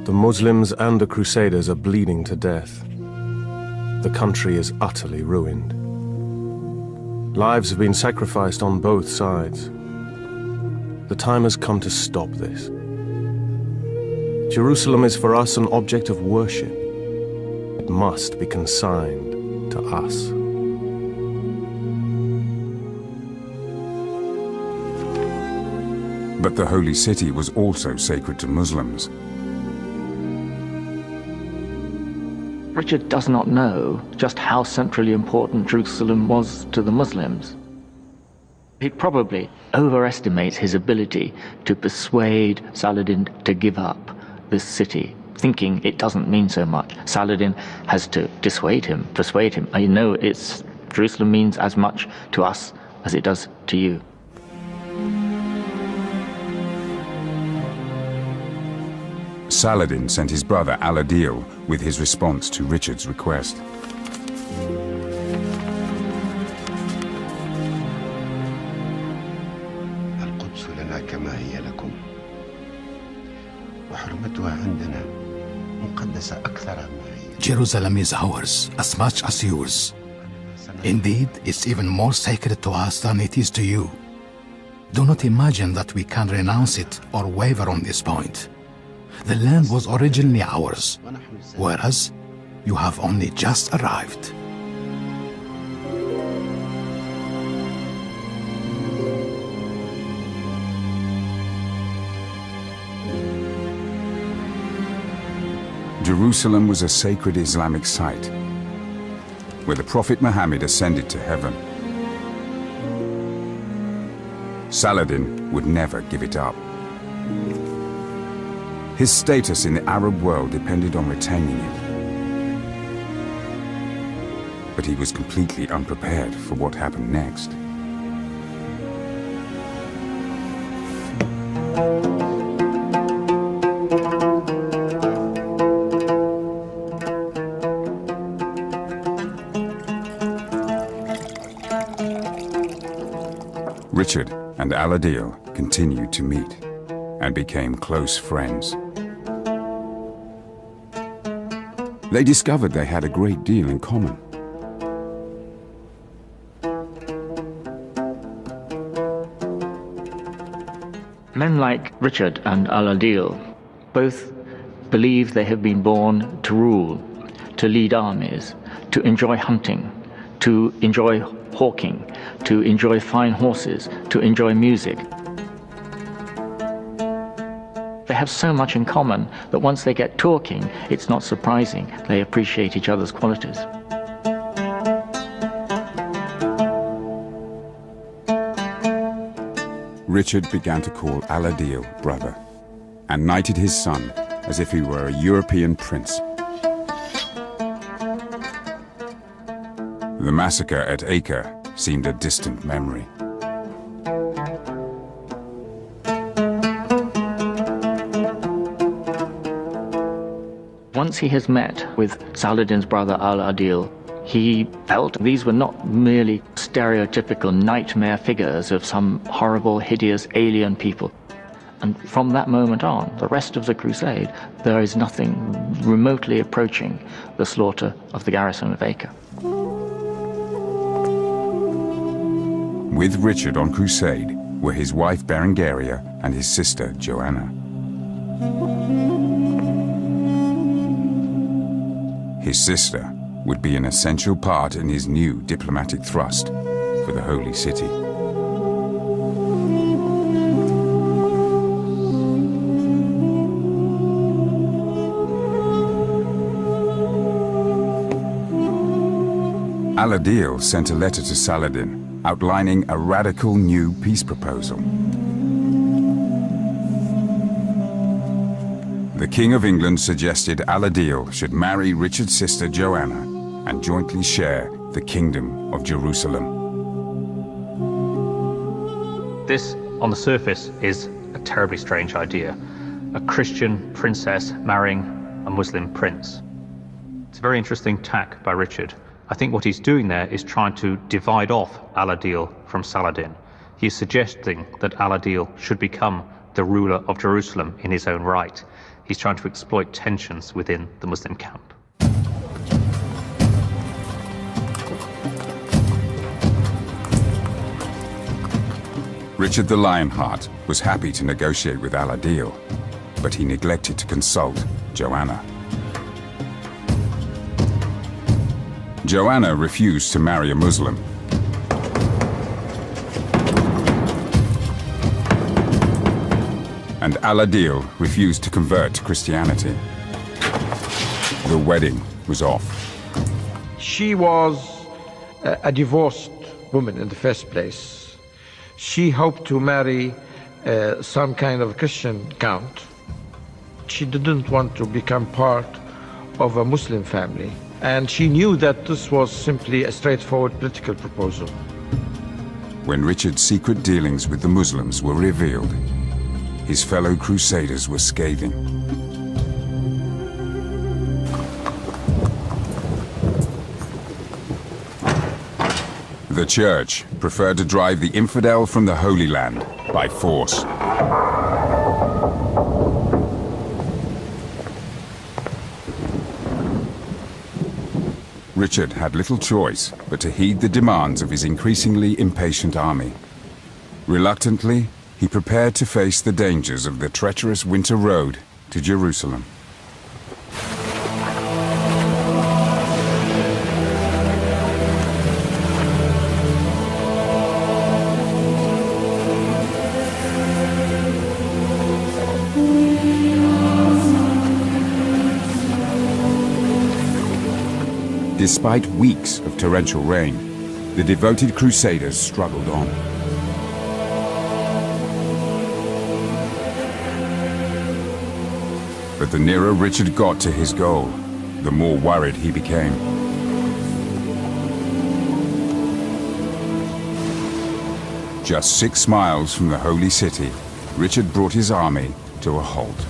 The Muslims and the Crusaders are bleeding to death. The country is utterly ruined. Lives have been sacrificed on both sides. The time has come to stop this. Jerusalem is for us an object of worship. It must be consigned to us. But the holy city was also sacred to Muslims. Richard does not know just how centrally important Jerusalem was to the Muslims. He probably overestimates his ability to persuade Saladin to give up this city, thinking it doesn't mean so much. Saladin has to dissuade him, persuade him. I know Jerusalem means as much to us as it does to you. Saladin sent his brother Al-Adil with his response to Richard's request. Jerusalem is ours as much as yours. Indeed, it's even more sacred to us than it is to you. Do not imagine that we can renounce it or waver on this point. The land was originally ours, whereas you have only just arrived. Jerusalem was a sacred Islamic site, where the Prophet Muhammad ascended to heaven. Saladin would never give it up. His status in the Arab world depended on retaining it. But he was completely unprepared for what happened next. Richard and Al-Adil continued to meet and became close friends. They discovered they had a great deal in common. Men like Richard and Al-Adil both believe they have been born to rule, to lead armies, to enjoy hunting, to enjoy hawking, to enjoy fine horses, to enjoy music. They have so much in common that once they get talking, it's not surprising they appreciate each other's qualities. Richard began to call Al-Adil brother and knighted his son as if he were a European prince. The massacre at Acre seemed a distant memory. Once he has met with Saladin's brother Al-Adil, he felt these were not merely stereotypical nightmare figures of some horrible, hideous alien people. And from that moment on, the rest of the crusade, there is nothing remotely approaching the slaughter of the garrison of Acre. With Richard on crusade were his wife Berengaria and his sister Joanna. His sister would be an essential part in his new diplomatic thrust for the Holy City. Al-Adil sent a letter to Saladin outlining a radical new peace proposal. The King of England suggested Al-Adil should marry Richard's sister Joanna and jointly share the Kingdom of Jerusalem. This, on the surface, is a terribly strange idea. A Christian princess marrying a Muslim prince. It's a very interesting tack by Richard. I think what he's doing there is trying to divide off Al-Adil from Saladin. He's suggesting that Al-Adil should become the ruler of Jerusalem in his own right. He's trying to exploit tensions within the Muslim camp. Richard the Lionheart was happy to negotiate with Al-Adil, but he neglected to consult Joanna. Joanna refused to marry a Muslim. And Al-Adil refused to convert to Christianity. The wedding was off. She was a divorced woman in the first place. She hoped to marry some kind of Christian count. She didn't want to become part of a Muslim family. And she knew that this was simply a straightforward political proposal. When Richard's secret dealings with the Muslims were revealed, his fellow crusaders were scathing. The Church preferred to drive the infidel from the Holy Land by force. Richard had little choice but to heed the demands of his increasingly impatient army. Reluctantly, he prepared to face the dangers of the treacherous winter road to Jerusalem. Despite weeks of torrential rain, the devoted Crusaders struggled on. But the nearer Richard got to his goal, the more worried he became. Just 6 miles from the Holy City, Richard brought his army to a halt.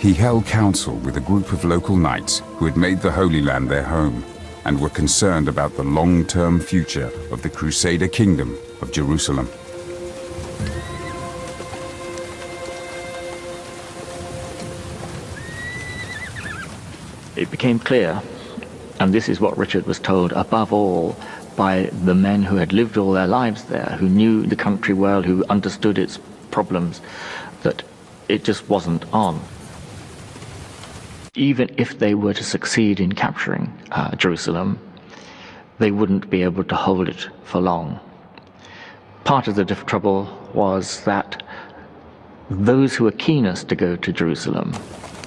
He held council with a group of local knights who had made the Holy Land their home and were concerned about the long-term future of the Crusader kingdom of Jerusalem. It became clear, and this is what Richard was told above all by the men who had lived all their lives there, who knew the country well, who understood its problems, that it just wasn't on. Even if they were to succeed in capturing Jerusalem, they wouldn't be able to hold it for long. Part of the trouble was that those who were keenest to go to Jerusalem,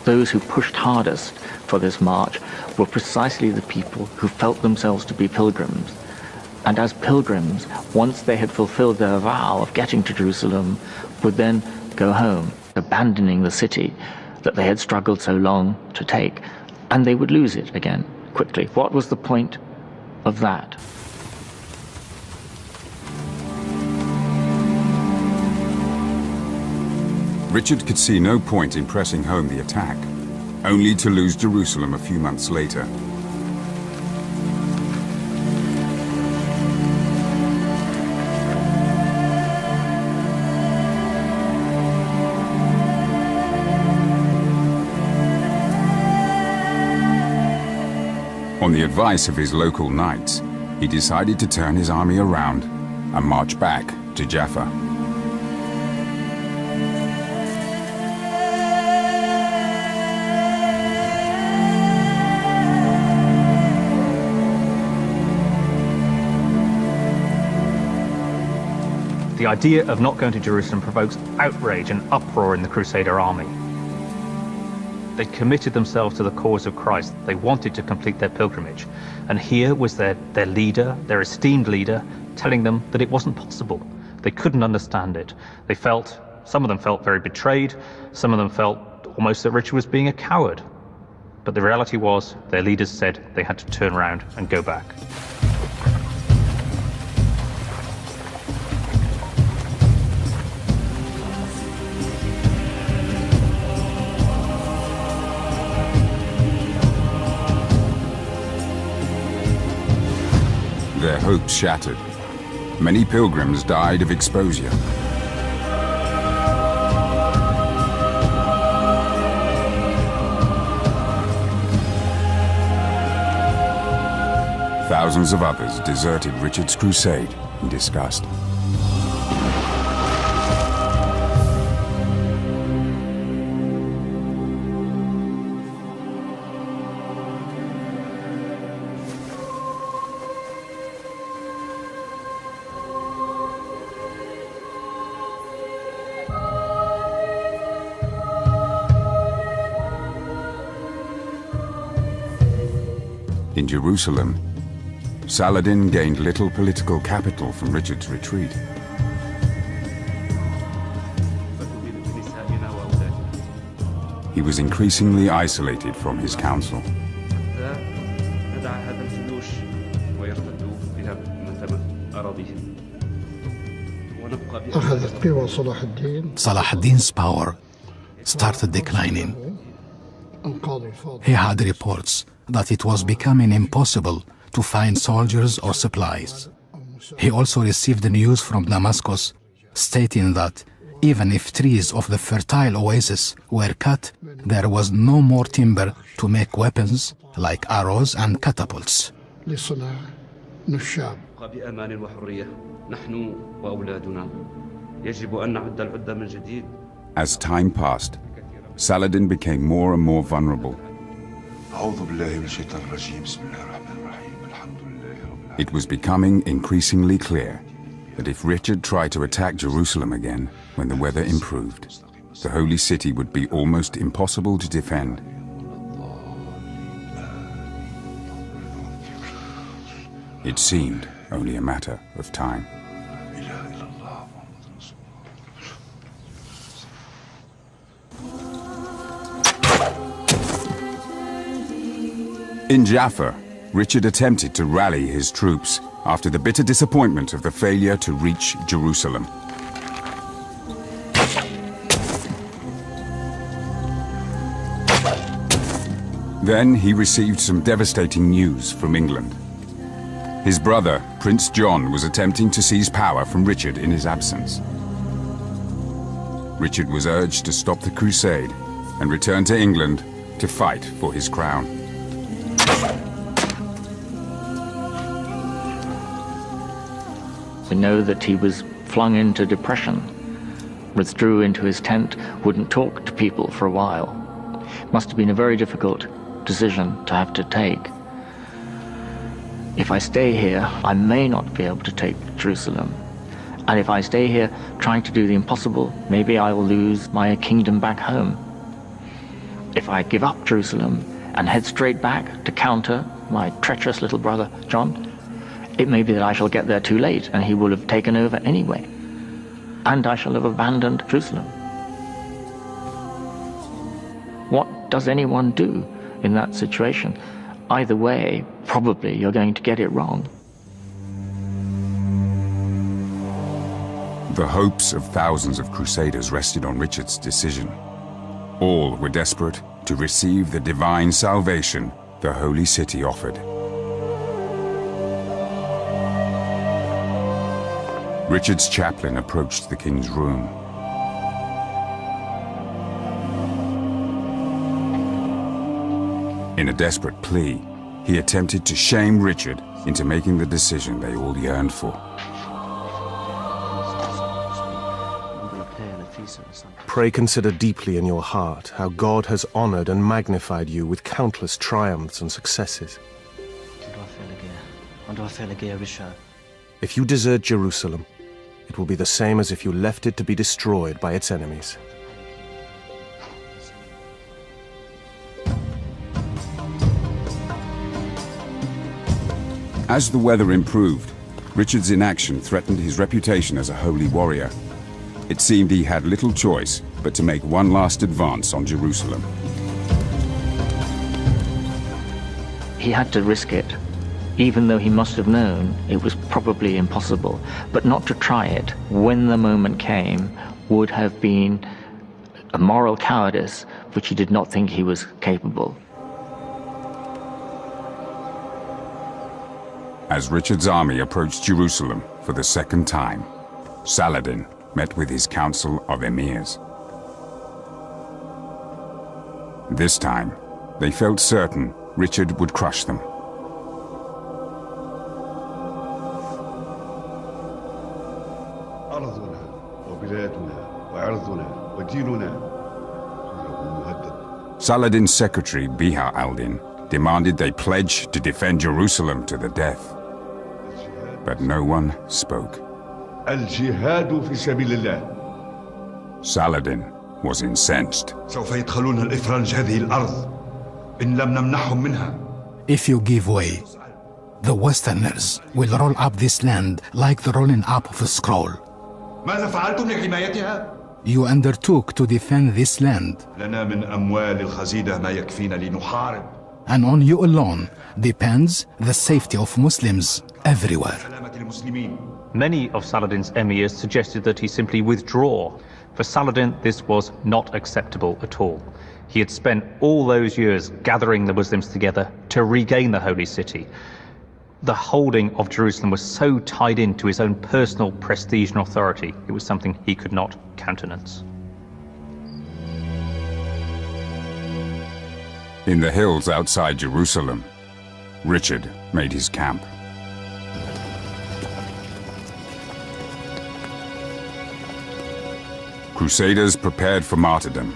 those who pushed hardest for this march, were precisely the people who felt themselves to be pilgrims. And as pilgrims, once they had fulfilled their vow of getting to Jerusalem, would then go home, abandoning the city that they had struggled so long to take, and they would lose it again quickly. What was the point of that? Richard could see no point in pressing home the attack, only to lose Jerusalem a few months later. On the advice of his local knights, he decided to turn his army around and march back to Jaffa. The idea of not going to Jerusalem provokes outrage and uproar in the Crusader army. They committed themselves to the cause of Christ. They wanted to complete their pilgrimage. And here was their leader, their esteemed leader, telling them that it wasn't possible. They couldn't understand it. They felt, some of them felt very betrayed, some of them felt almost that Richard was being a coward. But the reality was, their leaders said they had to turn around and go back. Their hopes shattered. Many pilgrims died of exposure. Thousands of others deserted Richard's crusade in disgust. In Jerusalem, Saladin gained little political capital from Richard's retreat. He was increasingly isolated from his council. Salah ad-Din's power started declining. He had reports that it was becoming impossible to find soldiers or supplies. He also received the news from Damascus stating that even if trees of the fertile oasis were cut, there was no more timber to make weapons like arrows and catapults. As time passed, Saladin became more and more vulnerable. It was becoming increasingly clear that if Richard tried to attack Jerusalem again when the weather improved, the holy city would be almost impossible to defend. It seemed only a matter of time. In Jaffa, Richard attempted to rally his troops after the bitter disappointment of the failure to reach Jerusalem. Then he received some devastating news from England. His brother, Prince John, was attempting to seize power from Richard in his absence. Richard was urged to stop the crusade and return to England to fight for his crown. We know that he was flung into depression, withdrew into his tent, wouldn't talk to people for a while. Must have been a very difficult decision to have to take. If I stay here, I may not be able to take Jerusalem. And if I stay here trying to do the impossible, maybe I will lose my kingdom back home. If I give up Jerusalem and head straight back to counter my treacherous little brother John, it may be that I shall get there too late and he will have taken over anyway. And I shall have abandoned Jerusalem. What does anyone do in that situation? Either way, probably you're going to get it wrong. The hopes of thousands of crusaders rested on Richard's decision. All were desperate to receive the divine salvation the holy city offered. Richard's chaplain approached the king's room. In a desperate plea, he attempted to shame Richard into making the decision they all yearned for. Pray consider deeply in your heart how God has honored and magnified you with countless triumphs and successes. If you desert Jerusalem, it will be the same as if you left it to be destroyed by its enemies. As the weather improved, Richard's inaction threatened his reputation as a holy warrior. It seemed he had little choice but to make one last advance on Jerusalem. He had to risk it, even though he must have known it was probably impossible. But not to try it when the moment came would have been a moral cowardice which he did not think he was capable. As Richard's army approached Jerusalem for the second time, Saladin met with his council of emirs. This time, they felt certain Richard would crush them. Saladin's secretary, Biha al-Din, demanded they pledge to defend Jerusalem to the death. But no one spoke. Saladin was incensed. If you give way, the Westerners will roll up this land like the rolling up of a scroll. You undertook to defend this land. and on you alone depends the safety of Muslims everywhere. Many of Saladin's emirs suggested that he simply withdraw. For Saladin, this was not acceptable at all. He had spent all those years gathering the Muslims together to regain the holy city. The holding of Jerusalem was so tied into his own personal prestige and authority, it was something he could not countenance. In the hills outside Jerusalem, Richard made his camp. Crusaders prepared for martyrdom.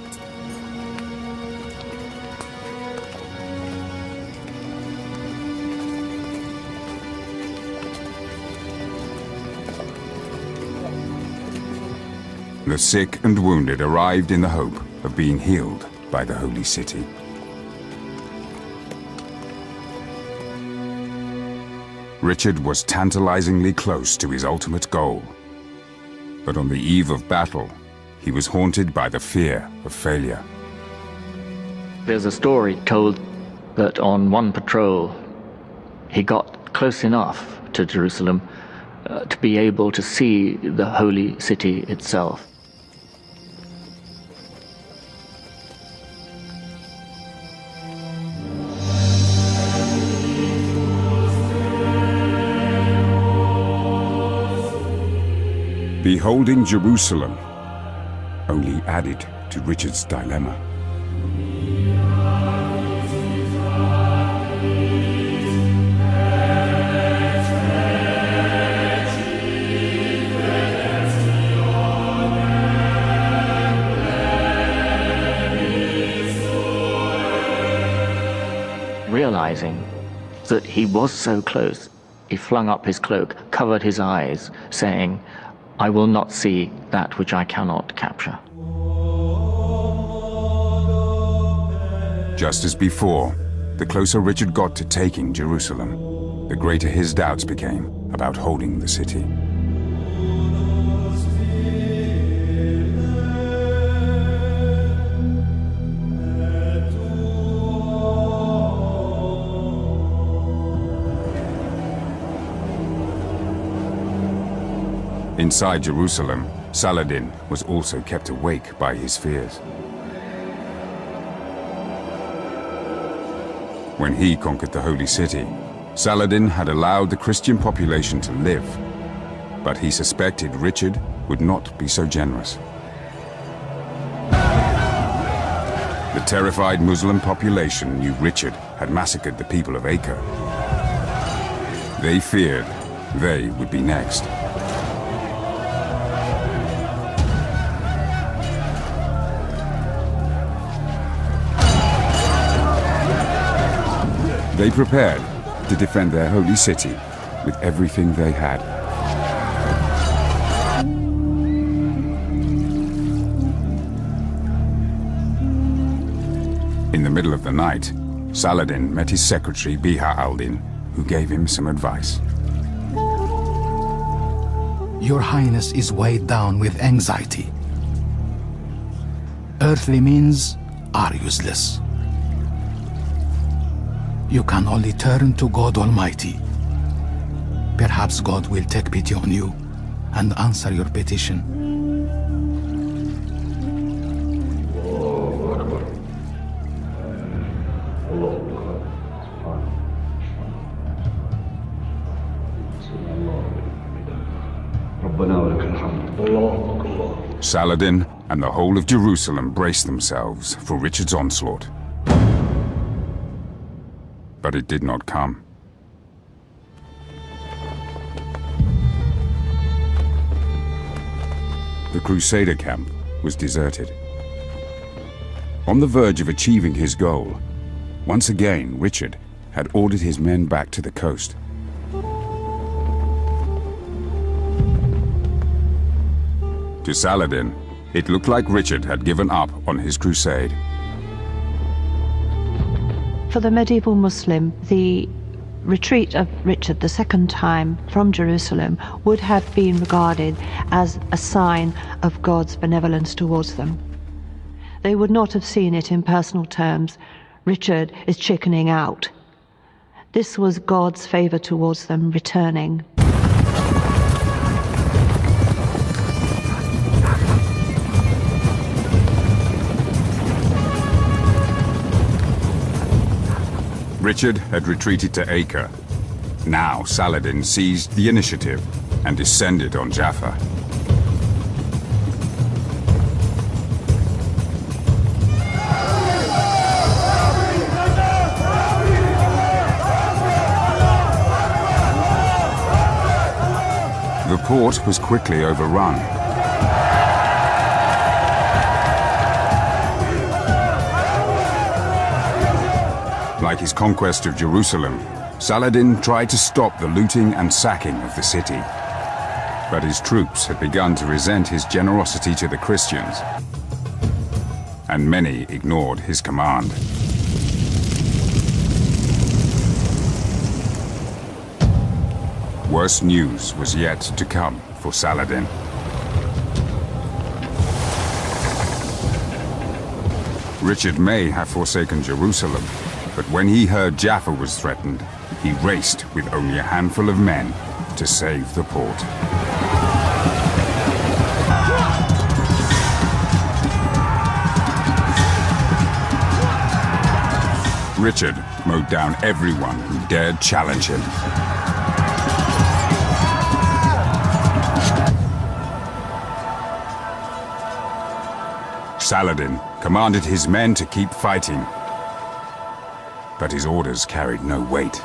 The sick and wounded arrived in the hope of being healed by the holy city. Richard was tantalizingly close to his ultimate goal. But on the eve of battle, he was haunted by the fear of failure. There's a story told that on one patrol, he got close enough to Jerusalem to be able to see the holy city itself. Beholding Jerusalem only added to Richard's dilemma. Realizing that he was so close, he flung up his cloak, covered his eyes, saying, "I will not see that which I cannot capture." Just as before, the closer Richard got to taking Jerusalem, the greater his doubts became about holding the city. Inside Jerusalem, Saladin was also kept awake by his fears. When he conquered the holy city, Saladin had allowed the Christian population to live, but he suspected Richard would not be so generous. The terrified Muslim population knew Richard had massacred the people of Acre. They feared they would be next. They prepared to defend their holy city with everything they had. In the middle of the night, Saladin met his secretary Biha al-Din, who gave him some advice. Your Highness is weighed down with anxiety. Earthly means are useless. You can only turn to God Almighty. Perhaps God will take pity on you and answer your petition. Saladin and the whole of Jerusalem braced themselves for Richard's onslaught. But it did not come. The Crusader camp was deserted. On the verge of achieving his goal, once again Richard had ordered his men back to the coast. To Saladin, it looked like Richard had given up on his crusade. For the medieval Muslim, the retreat of Richard the second time from Jerusalem would have been regarded as a sign of God's benevolence towards them. They would not have seen it in personal terms. Richard is chickening out. This was God's favor towards them returning. Richard had retreated to Acre. Now Saladin seized the initiative and descended on Jaffa. The port was quickly overrun. Like his conquest of Jerusalem, Saladin tried to stop the looting and sacking of the city. But his troops had begun to resent his generosity to the Christians, and many ignored his command. Worse news was yet to come for Saladin. Richard may have forsaken Jerusalem, but when he heard Jaffa was threatened, he raced with only a handful of men to save the port. Richard mowed down everyone who dared challenge him. Saladin commanded his men to keep fighting, but his orders carried no weight.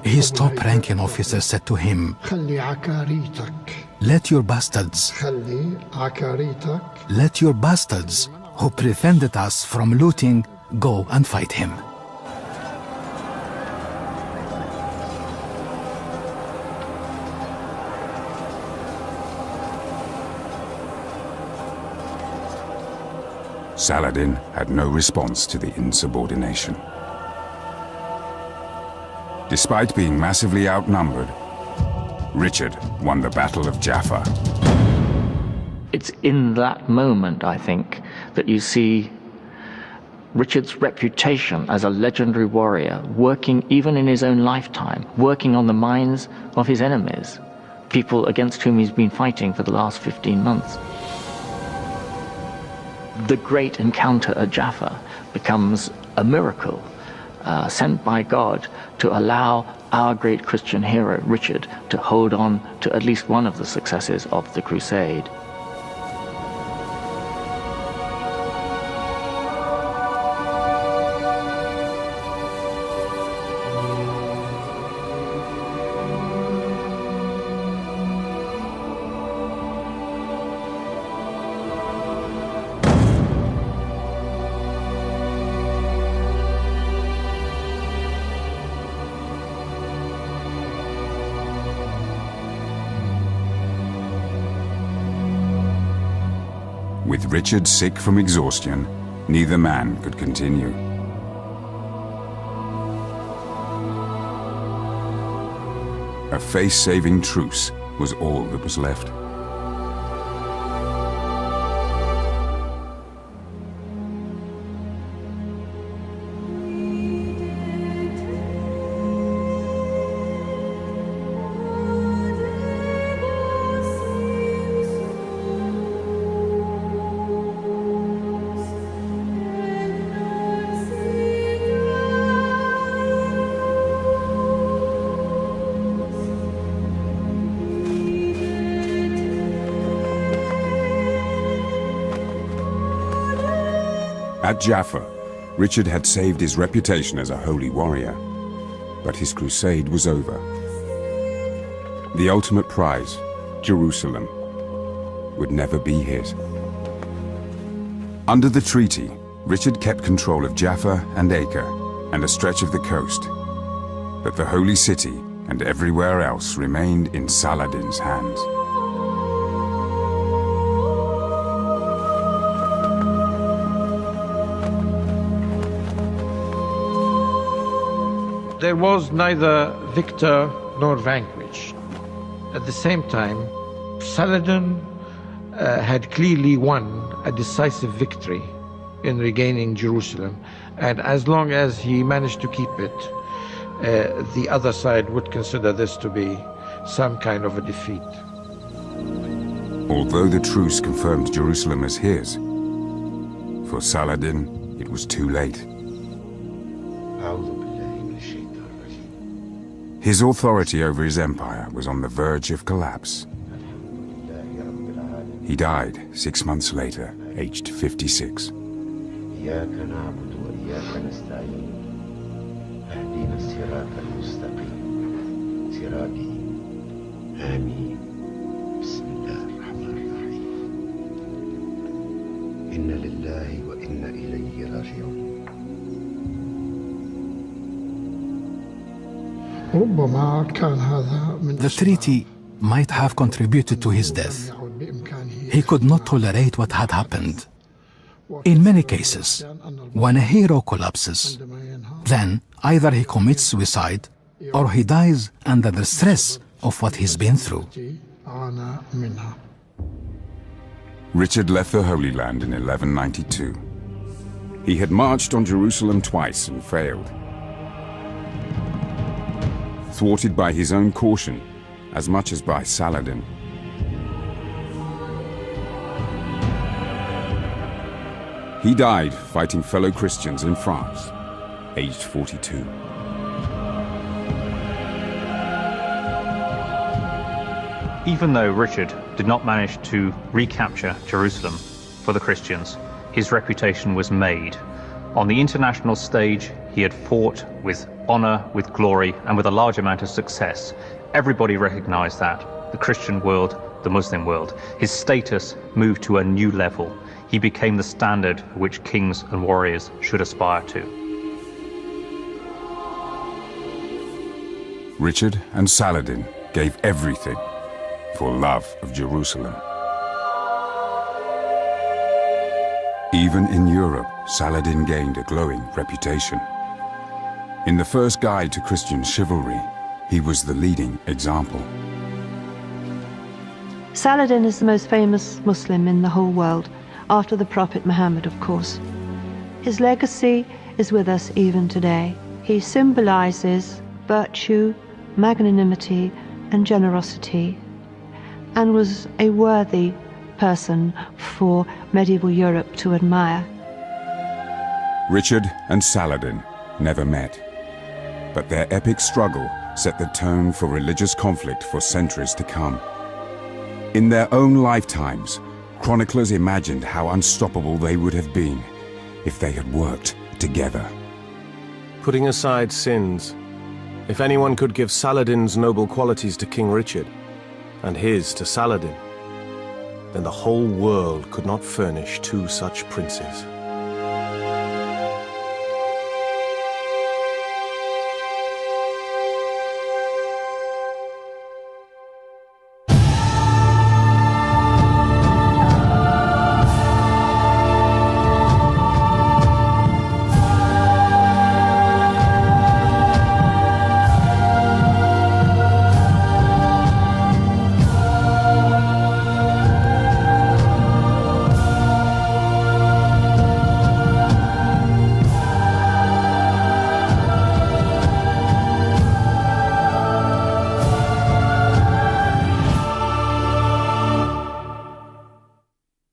His top-ranking officer said to him, "Let your bastards who prevented us from looting go and fight him." Saladin had no response to the insubordination. Despite being massively outnumbered, Richard won the Battle of Jaffa. It's in that moment, I think, that you see Richard's reputation as a legendary warrior working even in his own lifetime, working on the minds of his enemies, people against whom he's been fighting for the last 15 months. The great encounter at Jaffa becomes a miracle sent by God to allow our great Christian hero, Richard, to hold on to at least one of the successes of the Crusade. With Richard sick from exhaustion, neither man could continue. A face-saving truce was all that was left. At Jaffa, Richard had saved his reputation as a holy warrior, but his crusade was over. The ultimate prize, Jerusalem, would never be his. Under the treaty, Richard kept control of Jaffa and Acre and a stretch of the coast, but the holy city and everywhere else remained in Saladin's hands. There was neither victor nor vanquished. At the same time, Saladin had clearly won a decisive victory in regaining Jerusalem, and as long as he managed to keep it, the other side would consider this to be some kind of a defeat. Although the truce confirmed Jerusalem as his, for Saladin, it was too late. His authority over his empire was on the verge of collapse. He died 6 months later, aged 56. The treaty might have contributed to his death. He could not tolerate what had happened. In many cases, when a hero collapses, then either he commits suicide or he dies under the stress of what he's been through. Richard left the Holy Land in 1192. He had marched on Jerusalem twice and failed. Thwarted by his own caution, as much as by Saladin. He died fighting fellow Christians in France, aged 42. Even though Richard did not manage to recapture Jerusalem for the Christians, his reputation was made. On the international stage, he had fought with honor, with glory, and with a large amount of success. Everybody recognized that. The Christian world, the Muslim world. His status moved to a new level. He became the standard which kings and warriors should aspire to. Richard and Saladin gave everything for love of Jerusalem. Even in Europe, Saladin gained a glowing reputation. In the first guide to Christian chivalry, he was the leading example. Saladin is the most famous Muslim in the whole world, after the Prophet Muhammad, of course. His legacy is with us even today. He symbolizes virtue, magnanimity, and generosity, and was a worthy person for medieval Europe to admire. Richard and Saladin never met, but their epic struggle set the tone for religious conflict for centuries to come. In their own lifetimes, chroniclers imagined how unstoppable they would have been if they had worked together. Putting aside sins, if anyone could give Saladin's noble qualities to King Richard, and his to Saladin, then the whole world could not furnish two such princes.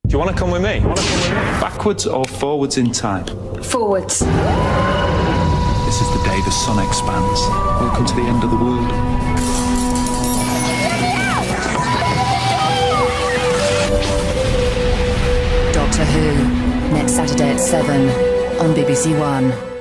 Do you want to come with me? Backwards or forwards in time? Forwards. This is the day the sun expands. Welcome to the end of the world. Doctor Who, next Saturday at 7 on BBC One.